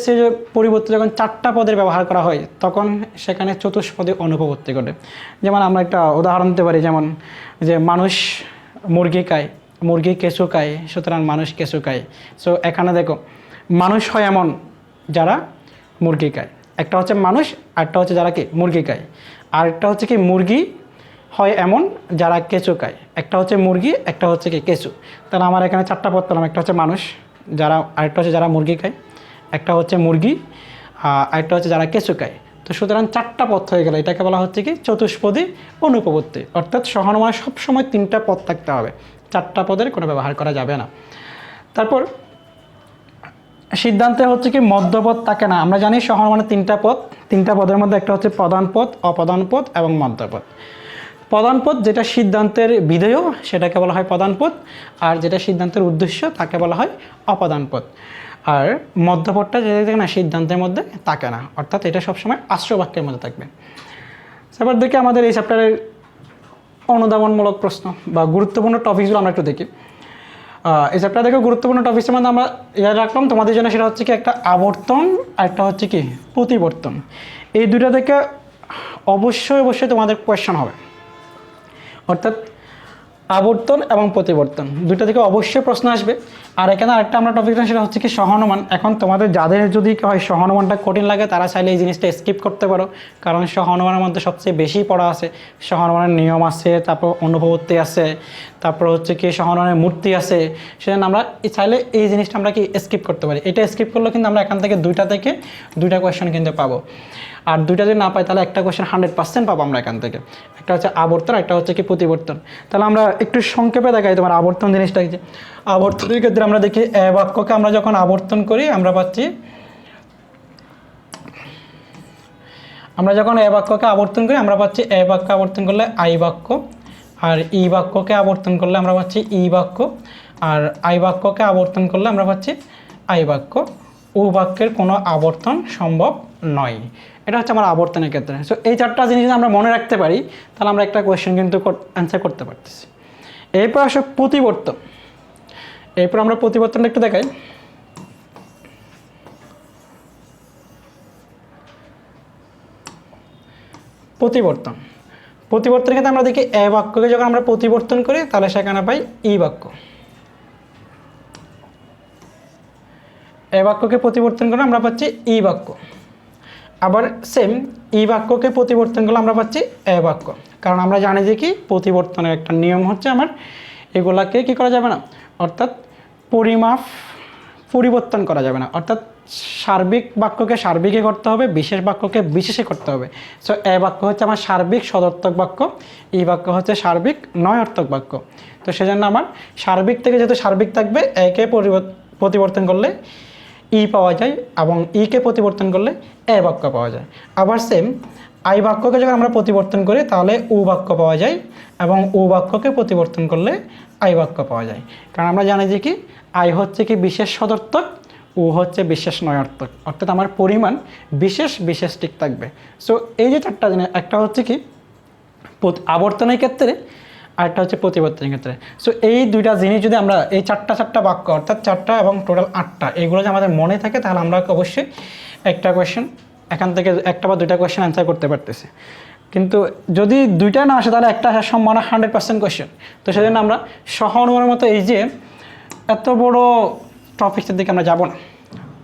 পরিবর্তে যখন 4টা পদের ব্যবহার করা হয় তখন সেখানে চতুষ্পদী অনুপপত্তি ঘটে। যেমন আমরা একটা উদাহরণ দিতে পারি, যেমন যে মানুষ মুরগি খায়, মুরগি কেঁচু খায়, সুতরাং মানুষ কেঁচু খায়। সো এখানে দেখো মানুষ হয় এমন যারা মুরগি খায়, একটা হচ্ছে মানুষ, আরেকটা হচ্ছে যারা কি মুরগি খায়, আরেকটা হচ্ছে কি মুরগি হয় এমন যারা কেঁচু খায়, একটা হচ্ছে মুরগি, একটা হচ্ছে কি কেঁচু। তাহলে আমার এখানে 4টা পদ পেলাম, একটা হচ্ছে মানুষ, যারা আরেকটা হচ্ছে যারা মুরগি খায়, একটা হচ্ছে মুরগি, আরেকটা হচ্ছে যারা কেঁচু খায়। তো সুতরাং 4টা পদ হয়ে গেল, এটাকে বলা হচ্ছে কি চতুষ্পদী অনুপপত্তি। অর্থাৎ সহানুমানে সবসময় 3টা পদ থাকতে হবে, 4টা পদের কোনো ব্যবহার করা যাবে না। তারপর সিদ্ধান্তে হচ্ছে কি মধ্যপদ থাকে না। আমরা জানি সহানুমানের 3টা পদ, 3টা পদের মধ্যে একটা হচ্ছে প্রধান পদ, অপ্রধান পদ এবং মধ্যপদ। প্রধান পদ যেটা সিদ্ধান্তের বিধেয় সেটাকে বলা হয় প্রধান পদ, আর যেটা সিদ্ধান্তের উদ্দেশ্য তাকে বলা হয় অপ্রধান পদ। আর মধ্যপদটা যেটা থাকে না সিদ্ধান্তের মধ্যে থাকে না, অর্থাৎ এটা সবসময় আশ্রয়বাক্যের মধ্যে থাকবে। এবার দেখি আমাদের এই চ্যাপ্টারের অনুধাবনমূলক প্রশ্ন বা গুরুত্বপূর্ণ টপিকসগুলো আমরা একটু দেখি। এই চ্যাপ্টার থেকে গুরুত্বপূর্ণ টপিকসের মধ্যে আমরা ইয়ে রাখলাম তোমাদের জন্য, সেটা হচ্ছে কি একটা আবর্তন আর একটা হচ্ছে কি প্রতিবর্তন। এই দুইটা থেকে অবশ্যই তোমাদের কোয়েশ্চন হবে, অর্থাৎ আবর্তন এবং প্রতিবর্তন দুইটা থেকে অবশ্যই প্রশ্ন আসবে। আর এখানে আরেকটা আমরা টপিক সেটা হচ্ছে কি সহানুমান। এখন তোমাদের যাদের যদি হয় সহানুমানটা কঠিন লাগে তারা চাইলে এই জিনিসটা স্কিপ করতে পারো, কারণ সহানুমানের মধ্যে সবচেয়ে বেশি পড়া আছে। সহানুমানের নিয়ম আছে, তারপর অনুপপত্তি আছে, তারপর হচ্ছে কি সহানুমানের মূর্তি আছে। সেজন্য আমরা চাইলে এই জিনিসটা আমরা কি স্কিপ করতে পারি। এটা স্কিপ করলেও কিন্তু আমরা এখান থেকে দুইটা কোয়েশ্চেন কিন্তু পাবো। আর দুইটা যদি না পাই তাহলে একটা কোয়েশ্চেন 100% পাবো আমরা এখান থেকে। একটা হচ্ছে আবর্তন, একটা হচ্ছে কি প্রতিবর্তন। তাহলে আমরা একটু সংক্ষেপে দেখাই তোমার আবর্তন জিনিসটা কি। আবর্তনের ক্ষেত্রে আমরা দেখি এ বাক্যকে আমরা যখন আবর্তন করি আমরা পাচ্ছি, আমরা যখন এ বাক্যকে আবর্তন করি আমরা পাচ্ছি এ বাক্য আবর্তন করলে আই বাক্য, আর ই বাক্যকে আবর্তন করলে আমরা পাচ্ছি ই বাক্য, আর আই বাক্যকে আবর্তন করলে আমরা পাচ্ছি আই বাক্য। ও বাক্যের কোনো আবর্তন সম্ভব নয়। এটা হচ্ছে আমার আবর্তনের ক্ষেত্রে। সো এই 4টা জিনিস যদি আমরা মনে রাখতে পারি তাহলে আমরা একটা কোয়েশ্চেন কিন্তু অ্যান্সার করতে পারতেছি। এরপর আসে প্রতিবর্তন। এরপর আমরা প্রতিবর্তনটা একটু দেখাই। প্রতিবর্তনের ক্ষেত্রে আমরা দেখি এ বাক্যকে যখন আমরা প্রতিবর্তন করি তাহলে সেখানে পাই ই বাক্য। এ বাক্যকে প্রতিবর্তন করে আমরা পাচ্ছি ই বাক্য। আবার সেম ই বাক্যকে প্রতিবর্তন করলে আমরা পাচ্ছি এ বাক্য। কারণ আমরা জানি যে কি প্রতিবর্তনের একটা নিয়ম হচ্ছে আমার এগুলাকে কি করা যাবে না, অর্থাৎ পরিমাপ পরিবর্তন করা যাবে না, অর্থাৎ সার্বিক বাক্যকে সার্বিকে করতে হবে, বিশেষ বাক্যকে বিশেষে করতে হবে। সো এ বাক্য হচ্ছে আমার সার্বিক সদর্থক বাক্য, এই বাক্য হচ্ছে সার্বিক নয়ার্থক বাক্য। তো সেজন্য আমার সার্বিক থেকে যেহেতু সার্বিক থাকবে, একে পরিবর্তন করলে ই পাওয়া যায় এবং ইকে পরিবর্তন করলে এ বাক্য পাওয়া যায়। আবার সেম আই বাক্যকে যখন আমরা পরিবর্তন করি তাহলে উ বাক্য পাওয়া যায় এবং উ বাক্যকে পরিবর্তন করলে আই বাক্য পাওয়া যায়। কারণ আমরা জানি যে কি আই হচ্ছে কি বিশেষ সদর্থক, ও হচ্ছে বিশেষ নয়ার্থক, অর্থাৎ আমার পরিমাণ বিশেষ ঠিক থাকবে। সো এই যে চারটা জিনিস, একটা হচ্ছে কি আবর্তনের ক্ষেত্রে, আরেকটা হচ্ছে পরিবর্তনের ক্ষেত্রে। সো এই দুইটা জিনিস যদি আমরা এই চারটা বাক্য অর্থাৎ চারটা এবং টোটাল 8টা এগুলো যদি আমাদের মনে থাকে তাহলে আমরা অবশ্যই একটা কোয়েশ্চেন এখান থেকে একটা বা দুইটা কোয়েশ্চেন অ্যান্সার করতে পারতেছি। কিন্তু যদি দুইটা না আসে তাহলে একটা আসার সম্ভাবনা 100% কোয়েশ্চেন। তো সেজন্য আমরা সহ অনুমানের মতো এই যে এত বড় টপিক্সের দিকে আমরা যাব না,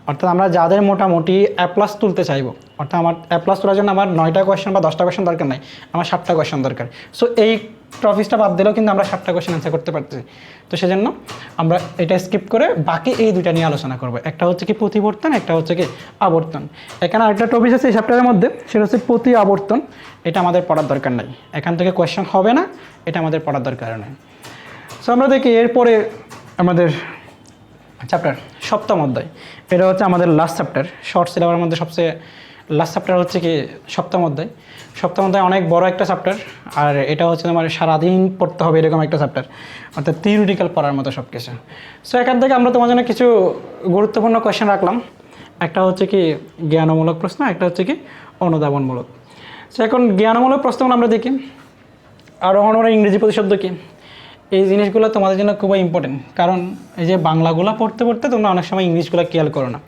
অর্থাৎ আমরা যাদের মোটামুটি A+ তুলতে চাইবো, অর্থাৎ আমার A+ তোলার জন্য আমার 9টা কোয়েশ্চেন বা 10টা কোয়েশ্চেন দরকার নাই, আমার 7টা কোয়েশ্চেন দরকার। সো এই টপিক্সটা বাদ দিলেও কিন্তু আমরা 7টা কোয়েশ্চেন অ্যান্সার করতে পারতেছি। তো সেজন্য আমরা এটা স্কিপ করে বাকি এই দুইটা নিয়ে আলোচনা করবো, একটা হচ্ছে কি প্রতিবর্তন, একটা হচ্ছে কি আবর্তন। এখানে আরেকটা টপিক আছে এই চ্যাপ্টারের মধ্যে, সেটা হচ্ছে প্রতি আবর্তন। এটা আমাদের পড়ার দরকার নাই, এখান থেকে কোয়েশ্চেন হবে না, এটা আমাদের পড়ার দরকার নেই। সো আমরা দেখি এরপরে আমাদের চ্যাপ্টার সপ্তম অধ্যায়, এটা হচ্ছে আমাদের লাস্ট চ্যাপ্টার, শর্ট সিলেবাসের মধ্যে সবচেয়ে লাস্ট চ্যাপ্টার হচ্ছে কি সপ্তম অধ্যায়। সপ্তম অধ্যায় অনেক বড় একটা চ্যাপ্টার, আর এটা হচ্ছে আমার সারাদিন পড়তে হবে এরকম একটা চ্যাপ্টার, অর্থাৎ থিওরিটিক্যাল পড়ার মতো সব কিছু। সো এখান থেকে আমরা তোমার জন্য কিছু গুরুত্বপূর্ণ কোয়েশ্চেন রাখলাম, একটা হচ্ছে কি জ্ঞানমূলক প্রশ্ন, একটা হচ্ছে কি অনুধাবনমূলক। সো এখন জ্ঞানমূলক প্রশ্নগুলো আমরা দেখি। আরোহণ ইংরেজি প্রতিশব্দ কী, এই জিনিসগুলো তোমাদের জন্য খুবই ইম্পর্টেন্ট, কারণ এই যে বাংলাগুলো পড়তে পড়তে তোমরা অনেক সময় ইংলিশগুলো খেয়াল করো না।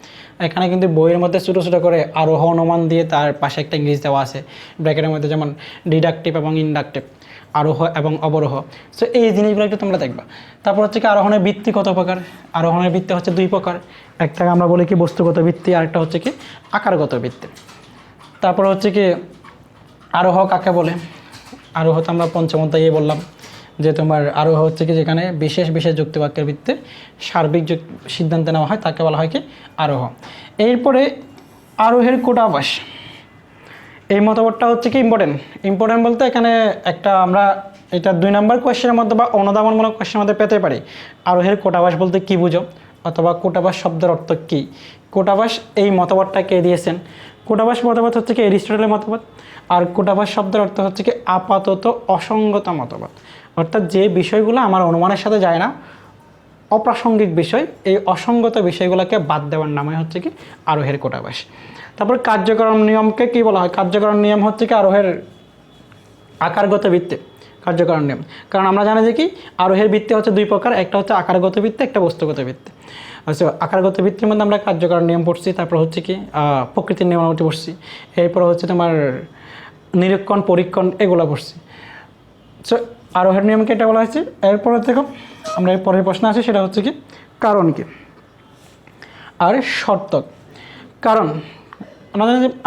এখানে কিন্তু বইয়ের মধ্যে ছোটো ছোটো করে আরোহ অনুমান দিয়ে তার পাশে একটা ইংলিশ দেওয়া আছে ব্র্যাকেটের মধ্যে, যেমন ডিডাকটিভ এবং ইনডাকটিভ, আরোহ এবং অবরোহ। সো এই জিনিসগুলো একটু তোমরা দেখবা। তারপর হচ্ছে কি আরোহণের ভিত্তি কত প্রকার, আরোহণের ভিত্তি হচ্ছে 2 প্রকার, একটা আমরা বলি কি বস্তুগত ভিত্তি, আরেকটা হচ্ছে কি আকারগত ভিত্তি। তারপর হচ্ছে কি আরোহ কাকে বলে, আরোহ তো আমরা পঞ্চম অধ্যায়ে বললাম যে তোমার আরোহ হচ্ছে কি যেখানে বিশেষ যুক্তিবাক্যের ভিত্তিতে সার্বিক সিদ্ধান্ত নেওয়া হয় তাকে বলা হয় কি আরোহ। এরপরে আরোহের কোটাবাস, এই মতবাদটা হচ্ছে কি ইম্পর্টেন্ট বলতে এখানে একটা আমরা এটা 2 নম্বর কোয়েশ্চেনের মধ্যে বা অনুধাবনমূলক কোয়েশ্চেনের মধ্যে পেতে পারি। আরোহের কোটাবাস বলতে কি বুঝো, অথবা কোটাবাস শব্দের অর্থ কী, কোটাবাস এই মতবাদটা কে দিয়েছেন। কোটাবাস মতবাদ হচ্ছে কি এরিস্টটলের মতবাদ, আর কোটাবাস শব্দের অর্থ হচ্ছে কি আপাতত অসঙ্গত মতবাদ, অর্থাৎ যে বিষয়গুলো আমার অনুমানের সাথে যায় না, অপ্রাসঙ্গিক বিষয়, এই অসঙ্গত বিষয়গুলোকে বাদ দেওয়ার নামে হচ্ছে কি আরোহের কোটাবাস। তারপর কার্যকরণ নিয়মকে কি বলা হয়, কার্যকরণ নিয়ম হচ্ছে কি আরোহের আকারগত ভিত্তি, কার্যকরণ নিয়ম। কারণ আমরা জানি যে কি আরোহের ভিত্তি হচ্ছে 2 প্রকার, একটা হচ্ছে আকারগত ভিত্তি, একটা বস্তুগত ভিত্তি। আচ্ছা, আকারগত ভিত্তির মধ্যে আমরা কার্যকরণ নিয়ম পড়ছি, তারপর হচ্ছে কি প্রকৃতির নিয়মাবলী পড়ছি, এরপর হচ্ছে তোমার নিরীক্ষণ পরীক্ষণ এগুলো পড়ছি। সো আরোহের নিয়মকে এটা বলা হয়েছে। এরপরে দেখো আমরা এর পরের প্রশ্ন আছে, সেটা হচ্ছে কি কারণ কি আর শর্তক। কারণ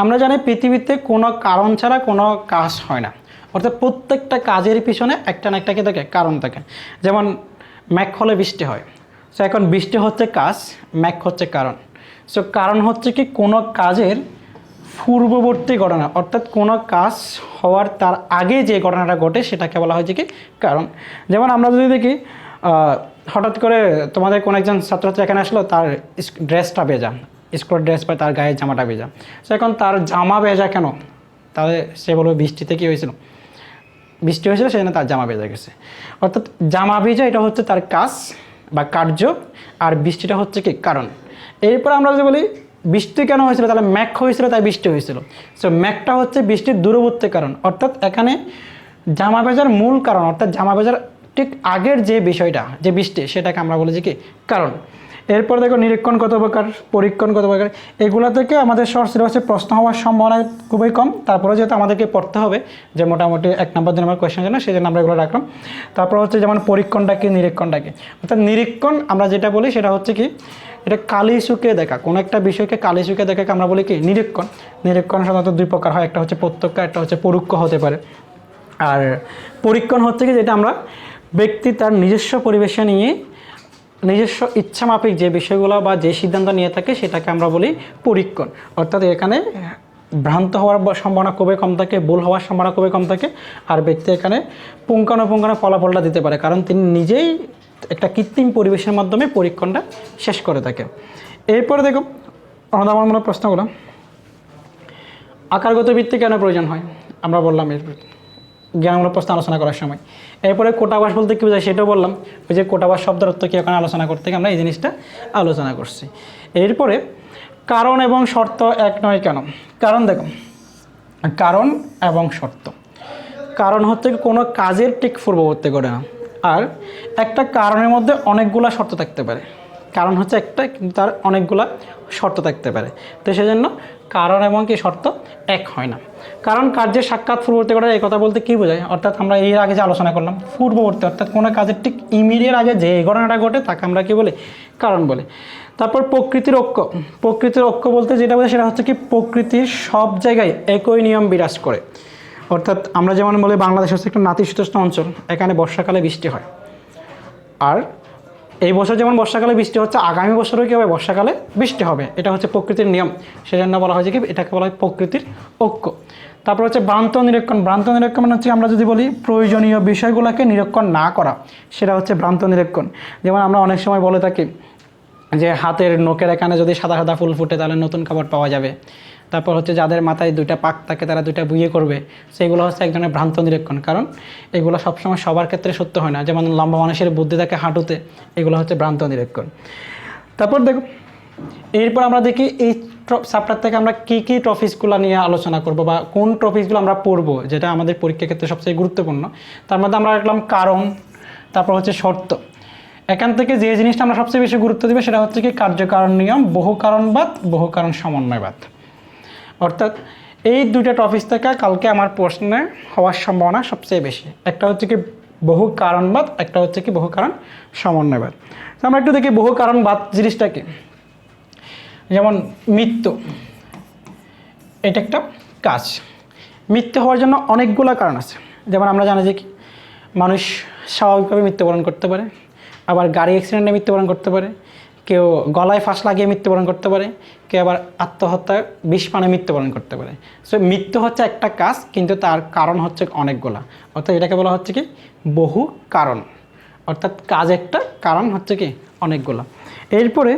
আমরা জানি পৃথিবীতে কোনো কারণ ছাড়া কোনো কাজ হয় না, অর্থাৎ প্রত্যেকটা কাজের পিছনে একটা না একটা কি থাকে কারণ থাকে। যেমন মেঘ হলে বৃষ্টি হয়, সো এখন বৃষ্টি হচ্ছে কাজ, মেঘ হচ্ছে কারণ। সো কারণ হচ্ছে কি কোনো কাজের পূর্ববর্তী ঘটনা, অর্থাৎ কোনো কাজ হওয়ার তার আগে যে ঘটনাটা ঘটে সেটাকে বলা হয় যে কি কারণ। যেমন আমরা যদি দেখি হঠাৎ করে তোমাদের কোনো একজন ছাত্রছাত্রী এখানে আসলো, তার ড্রেসটা ভেজা, স্কুলের ড্রেস বা তার গায়ের জামাটা ভেজা। সো এখন তার জামা ভেজা কেন, তাহলে সে বলবে বৃষ্টিতে কী হয়েছিল, বৃষ্টি হয়েছিল সেজন্য তার জামা ভেজা গেছে। অর্থাৎ জামা ভেজা এটা হচ্ছে তার কাজ বা কার্য, আর বৃষ্টিটা হচ্ছে কি কারণ। এরপর আমরা যদি বলি বৃষ্টি কেন হয়েছিল, তাহলে মেঘ হয়েছিল তাই বৃষ্টি হয়েছিল। সো মেঘটা হচ্ছে বৃষ্টির দূরবর্তী কারণ, অর্থাৎ এখানে জামা ভেজার মূল কারণ, অর্থাৎ জামা ভেজার ঠিক আগের যে বিষয়টা যে বৃষ্টি, সেটাকে আমরা বলি যে কি কারণ। এরপর দেখো নিরীক্ষণ কত প্রকার, পরীক্ষণ কত প্রকার, এগুলো থেকে আমাদের শর্ট সিলেবাসে প্রশ্ন হওয়ার সম্ভাবনা খুবই কম। তারপরে যেহেতু আমাদেরকে পড়তে হবে যে মোটামুটি 1 নম্বর 2 নম্বর কোয়েশ্চেন জন্য, সেই জন্য আমরা এগুলো রাখলাম। তারপর হচ্ছে যেমন পরীক্ষণটা কি, নিরীক্ষণটা কি। অর্থাৎ নিরীক্ষণ আমরা যেটা বলি সেটা হচ্ছে কি এটা কালি চোখে দেখা, কোনো একটা বিষয়কে কালি চোখে দেখাকে আমরা বলি কি নিরীক্ষণ। নিরীক্ষণ সাধারণত 2 প্রকার হয়, একটা হচ্ছে প্রত্যক্ষ, একটা হচ্ছে পরোক্ষ হতে পারে। আর পরীক্ষণ হচ্ছে কি যেটা আমরা ব্যক্তি তার নিজস্ব পরিবেশে নিয়ে নিজস্ব ইচ্ছা মাফিক যে বিষয়গুলো বা যে সিদ্ধান্ত নিয়ে থাকে সেটাকে আমরা বলি পরীক্ষণ। অর্থাৎ এখানে ভ্রান্ত হওয়ার সম্ভাবনা খুবই কম থাকে, ভুল হওয়ার সম্ভাবনা খুবই কম থাকে। আর ব্যক্তি এখানে পুঙ্খানুপুঙ্খানু ফলাফলটা দিতে পারে, কারণ তিনি নিজেই একটা কৃত্রিম পরিবেশের মাধ্যমে পরীক্ষণটা শেষ করে থাকে। এরপরে দেখো অনুধাবনমূলক প্রশ্নগুলো, আকারগত ভিত্তি কেন প্রয়োজন হয় আমরা বললাম এর জ্ঞানমূলক প্রশ্ন আলোচনা করার সময়। এরপরে কোটাবাস বলতে কী বোঝায় সেটাও বললাম, ওই যে কোটাবাস শব্দের অর্থ কী ওখানে আলোচনা করতে গিয়ে আমরা এই জিনিসটা আলোচনা করছি। এরপরে কারণ এবং শর্ত এক নয় কেন। কারণ দেখো, কারণ এবং শর্ত, কারণ হচ্ছে কোনো কাজের ঠিক পূর্ববর্তী করে না, আর একটা কারণের মধ্যে অনেকগুলা শর্ত থাকতে পারে। কারণ হচ্ছে একটা, কিন্তু তার অনেকগুলা শর্ত থাকতে পারে। তো সেজন্য কারণ এবং কি শর্ত এক হয় না। কারণ কার্যের সাক্ষাৎ পূর্ববর্তী ঘটে, এই কথা বলতে কী বোঝায়, অর্থাৎ আমরা এর আগে যে আলোচনা করলাম পূর্ববর্তী, অর্থাৎ কোনো কাজের ঠিক ইমিডিয়েট আগে যে ঘটনাটা ঘটে তাকে আমরা কী বলি, কারণ বলি। তারপর প্রকৃতির ঐক্য, প্রকৃতির ঐক্য বলতে যেটা বোঝায় সেটা হচ্ছে কি প্রকৃতির সব জায়গায় একই নিয়ম বিরাজ করে। অর্থাৎ আমরা যেমন বলি বাংলাদেশ হচ্ছে একটা নাতিশীতোষ্ণ অঞ্চল, এখানে বর্ষাকালে বৃষ্টি হয়, আর এই বছর যেমন বর্ষাকালে বৃষ্টি হচ্ছে আগামী বছরও কী হবে, বর্ষাকালে বৃষ্টি হবে। এটা হচ্ছে প্রকৃতির নিয়ম, সেজন্য বলা হয় যে কি এটাকে বলা হয় প্রকৃতির ঐক্য। তারপর হচ্ছে ভ্রান্ত নিরীক্ষণ। ভ্রান্ত নিরীক্ষণ মানে হচ্ছে আমরা যদি বলি প্রয়োজনীয় বিষয়গুলোকে নিরীক্ষণ না করা, সেটা হচ্ছে ভ্রান্ত নিরীক্ষণ। যেমন আমরা অনেক সময় বলে থাকি যে হাতের নখের এখানে যদি সাদা সাদা ফুল ফুটে তাহলে নতুন কাপড় পাওয়া যাবে। তারপর হচ্ছে যাদের মাথায় দুইটা পাক থাকে তারা দুইটা বুয়ে করবে, সেগুলো হচ্ছে এক ধরনের ভ্রান্ত নিরীক্ষণ। কারণ এগুলো সবসময় সবার ক্ষেত্রে সত্য হয় না, যেমন লম্বা মানুষের বুদ্ধি থাকে হাঁটুতে, এগুলো হচ্ছে ভ্রান্ত নিরীক্ষণ। তারপর দেখো এরপর আমরা দেখি এই চ্যাপ্টার থেকে আমরা কী কী টপিকসগুলো নিয়ে আলোচনা করব বা কোন টপিকসগুলো আমরা পড়বো যেটা আমাদের পরীক্ষার ক্ষেত্রে সবচেয়ে গুরুত্বপূর্ণ। তার মধ্যে আমরা রাখলাম কারণ, তারপর হচ্ছে শর্ত। এখান থেকে যে জিনিসটা আমরা সবচেয়ে বেশি গুরুত্ব দেবো সেটা হচ্ছে কি কার্যকারণ নিয়ম, বহু কারণবাদ, বহু কারণ সমন্বয়বাদ। অর্থাৎ এই দুইটা টপিক থেকে কালকে আমার প্রশ্নে হওয়ার সম্ভাবনা সবচেয়ে বেশি। একটা হচ্ছে কি বহু কারণবাদ, একটা হচ্ছে কি বহু কারণ সমন্বয়বাদ। তো আমরা একটু দেখি বহু কারণবাদ জিনিসটা কি। যেমন মৃত্যু, এটা একটা কাজ। মৃত্যু হওয়ার জন্য অনেকগুলো কারণ আছে। যেমন আমরা জানি যে কি মানুষ স্বাভাবিকভাবে মৃত্যুবরণ করতে পারে, আবার গাড়ি অ্যাক্সিডেন্টে মৃত্যুবরণ করতে পারে, কেউ গলায় ফাঁস লাগিয়ে মৃত্যুবরণ করতে পারে, কেউ আবার আত্মহত্যা বিষ পানে মৃত্যুবরণ করতে পারে। সো মৃত্যু হচ্ছে একটা কাজ, কিন্তু তার কারণ হচ্ছে অনেকগুলা। অর্থাৎ এটাকে বলা হচ্ছে কি বহু কারণ। অর্থাৎ কাজ একটা, কারণ হচ্ছে কি অনেকগুলা। এরপরে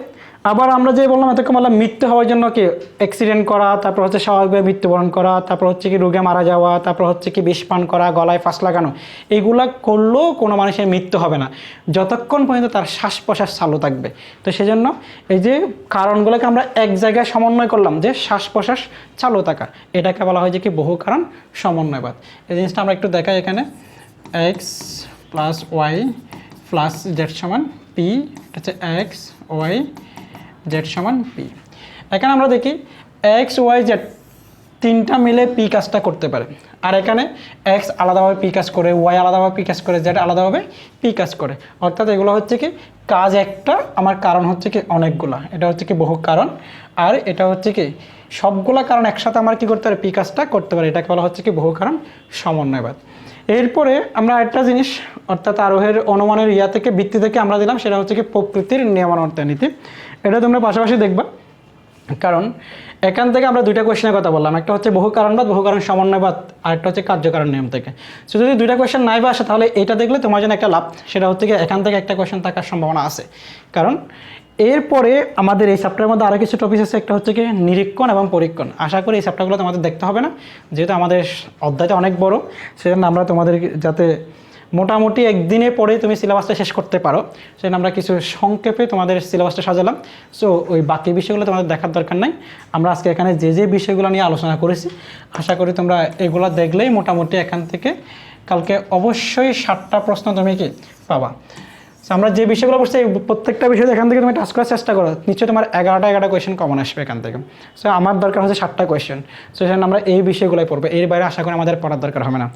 আবার আমরা যে বললাম এতক্ষণ বললাম মৃত্যু হওয়ার জন্য কি অ্যাক্সিডেন্ট করা, তারপর হচ্ছে স্বাভাবিকভাবে মৃত্যুবরণ করা, তারপর হচ্ছে কি রোগে মারা যাওয়া, তারপর হচ্ছে কি বিষ পান করা, গলায় ফাঁস লাগানো, এগুলা করলেও কোনো মানুষের মৃত্যু হবে না যতক্ষণ পর্যন্ত তার শ্বাস প্রশ্বাস চালু থাকবে। তো সেজন্য এই যে কারণগুলোকে আমরা এক জায়গায় সমন্বয় করলাম যে শ্বাস প্রশ্বাস চালু থাকা, এটাকে বলা হয় যে কি বহু কারণ সমন্বয়বাদ। এই জিনিসটা আমরা একটু দেখাই এখানে, x plus y plus z সমান পি, এটা হচ্ছে এক্স ওয়াই জেড সমান পি। এখানে আমরা দেখি এক্স ওয়াই জেড তিনটা মিলে পি কাজটা করতে পারে, আর এখানে এক্স আলাদাভাবে পি কাজ করে, ওয়াই আলাদাভাবে পি কাজ করে, জেড আলাদাভাবে পি কাজ করে। অর্থাৎ এগুলো হচ্ছে কি কাজ একটা, আমার কারণ হচ্ছে কি অনেকগুলা। এটা হচ্ছে কি বহু কারণ, আর এটা হচ্ছে কি সবগুলা কারণ একসাথে আমার কি করতে পারে, পি কাজটা করতে পারে। এটাকে বলা হচ্ছে কি বহু কারণ সমন্বয়বাদ। এরপরে আমরা একটা জিনিস অর্থাৎ আরোহের অনুমানের থেকে ভিত্তি থেকে আমরা দিলাম, সেটা হচ্ছে কি প্রকৃতির নিয়মানুবর্তিত নীতি। এটা তোমরা পাশাপাশি দেখবা, কারণ এখান থেকে আমরা দুইটা কোয়েশ্চেনের কথা বললাম, একটা হচ্ছে বহু কারণবাদ, বহু কারণ সমন্বয়বাদ, আর একটা হচ্ছে কার্যকারণ নিয়ম থেকে। সো যদি দুইটা কোয়েশ্চেন নাই বা আসে তাহলে এটা দেখলে তোমার জন্য একটা লাভ, সেটা হচ্ছে কি এখান থেকে একটা কোয়েশ্চেন থাকার সম্ভাবনা আছে। কারণ এরপরে আমাদের এই চ্যাপ্টারের মধ্যে আরও কিছু টপিক আছে, একটা হচ্ছে কি নিরীক্ষণ এবং পরীক্ষণ। আশা করি এই চ্যাপ্টারগুলো তোমাদের দেখতে হবে না, যেহেতু আমাদের অধ্যায়টা অনেক বড়, সেজন্য আমরা তোমাদের যাতে মোটামুটি একদিনে পরে তুমি সিলেবাসটা শেষ করতে পারো সেজন্য আমরা কিছু সংক্ষেপে তোমাদের সিলেবাসটা সাজালাম। সো ওই বাকি বিষয়গুলো তোমাদের দেখার দরকার নাই। আমরা আজকে এখানে যে যে বিষয়গুলো নিয়ে আলোচনা করেছি আশা করি তোমরা এগুলো দেখলেই মোটামুটি এখান থেকে কালকে অবশ্যই 7টা প্রশ্ন তুমি কি পাবা। আমরা যে বিষয়গুলো পড়ছি প্রত্যেকটা বিষয় এখান থেকে তুমি টাচ করার চেষ্টা করো, নিশ্চয়ই তোমার 11টা কোয়েশ্চেন কমন আসবে এখান থেকে। সো আমার দরকার হচ্ছে 7টা কোয়েশ্চেন। সো সেখানে আমরা এই বিষয়গুলোই পড়বো, এর বাইরে আশা করি আমাদের পড়ার দরকার হবে না।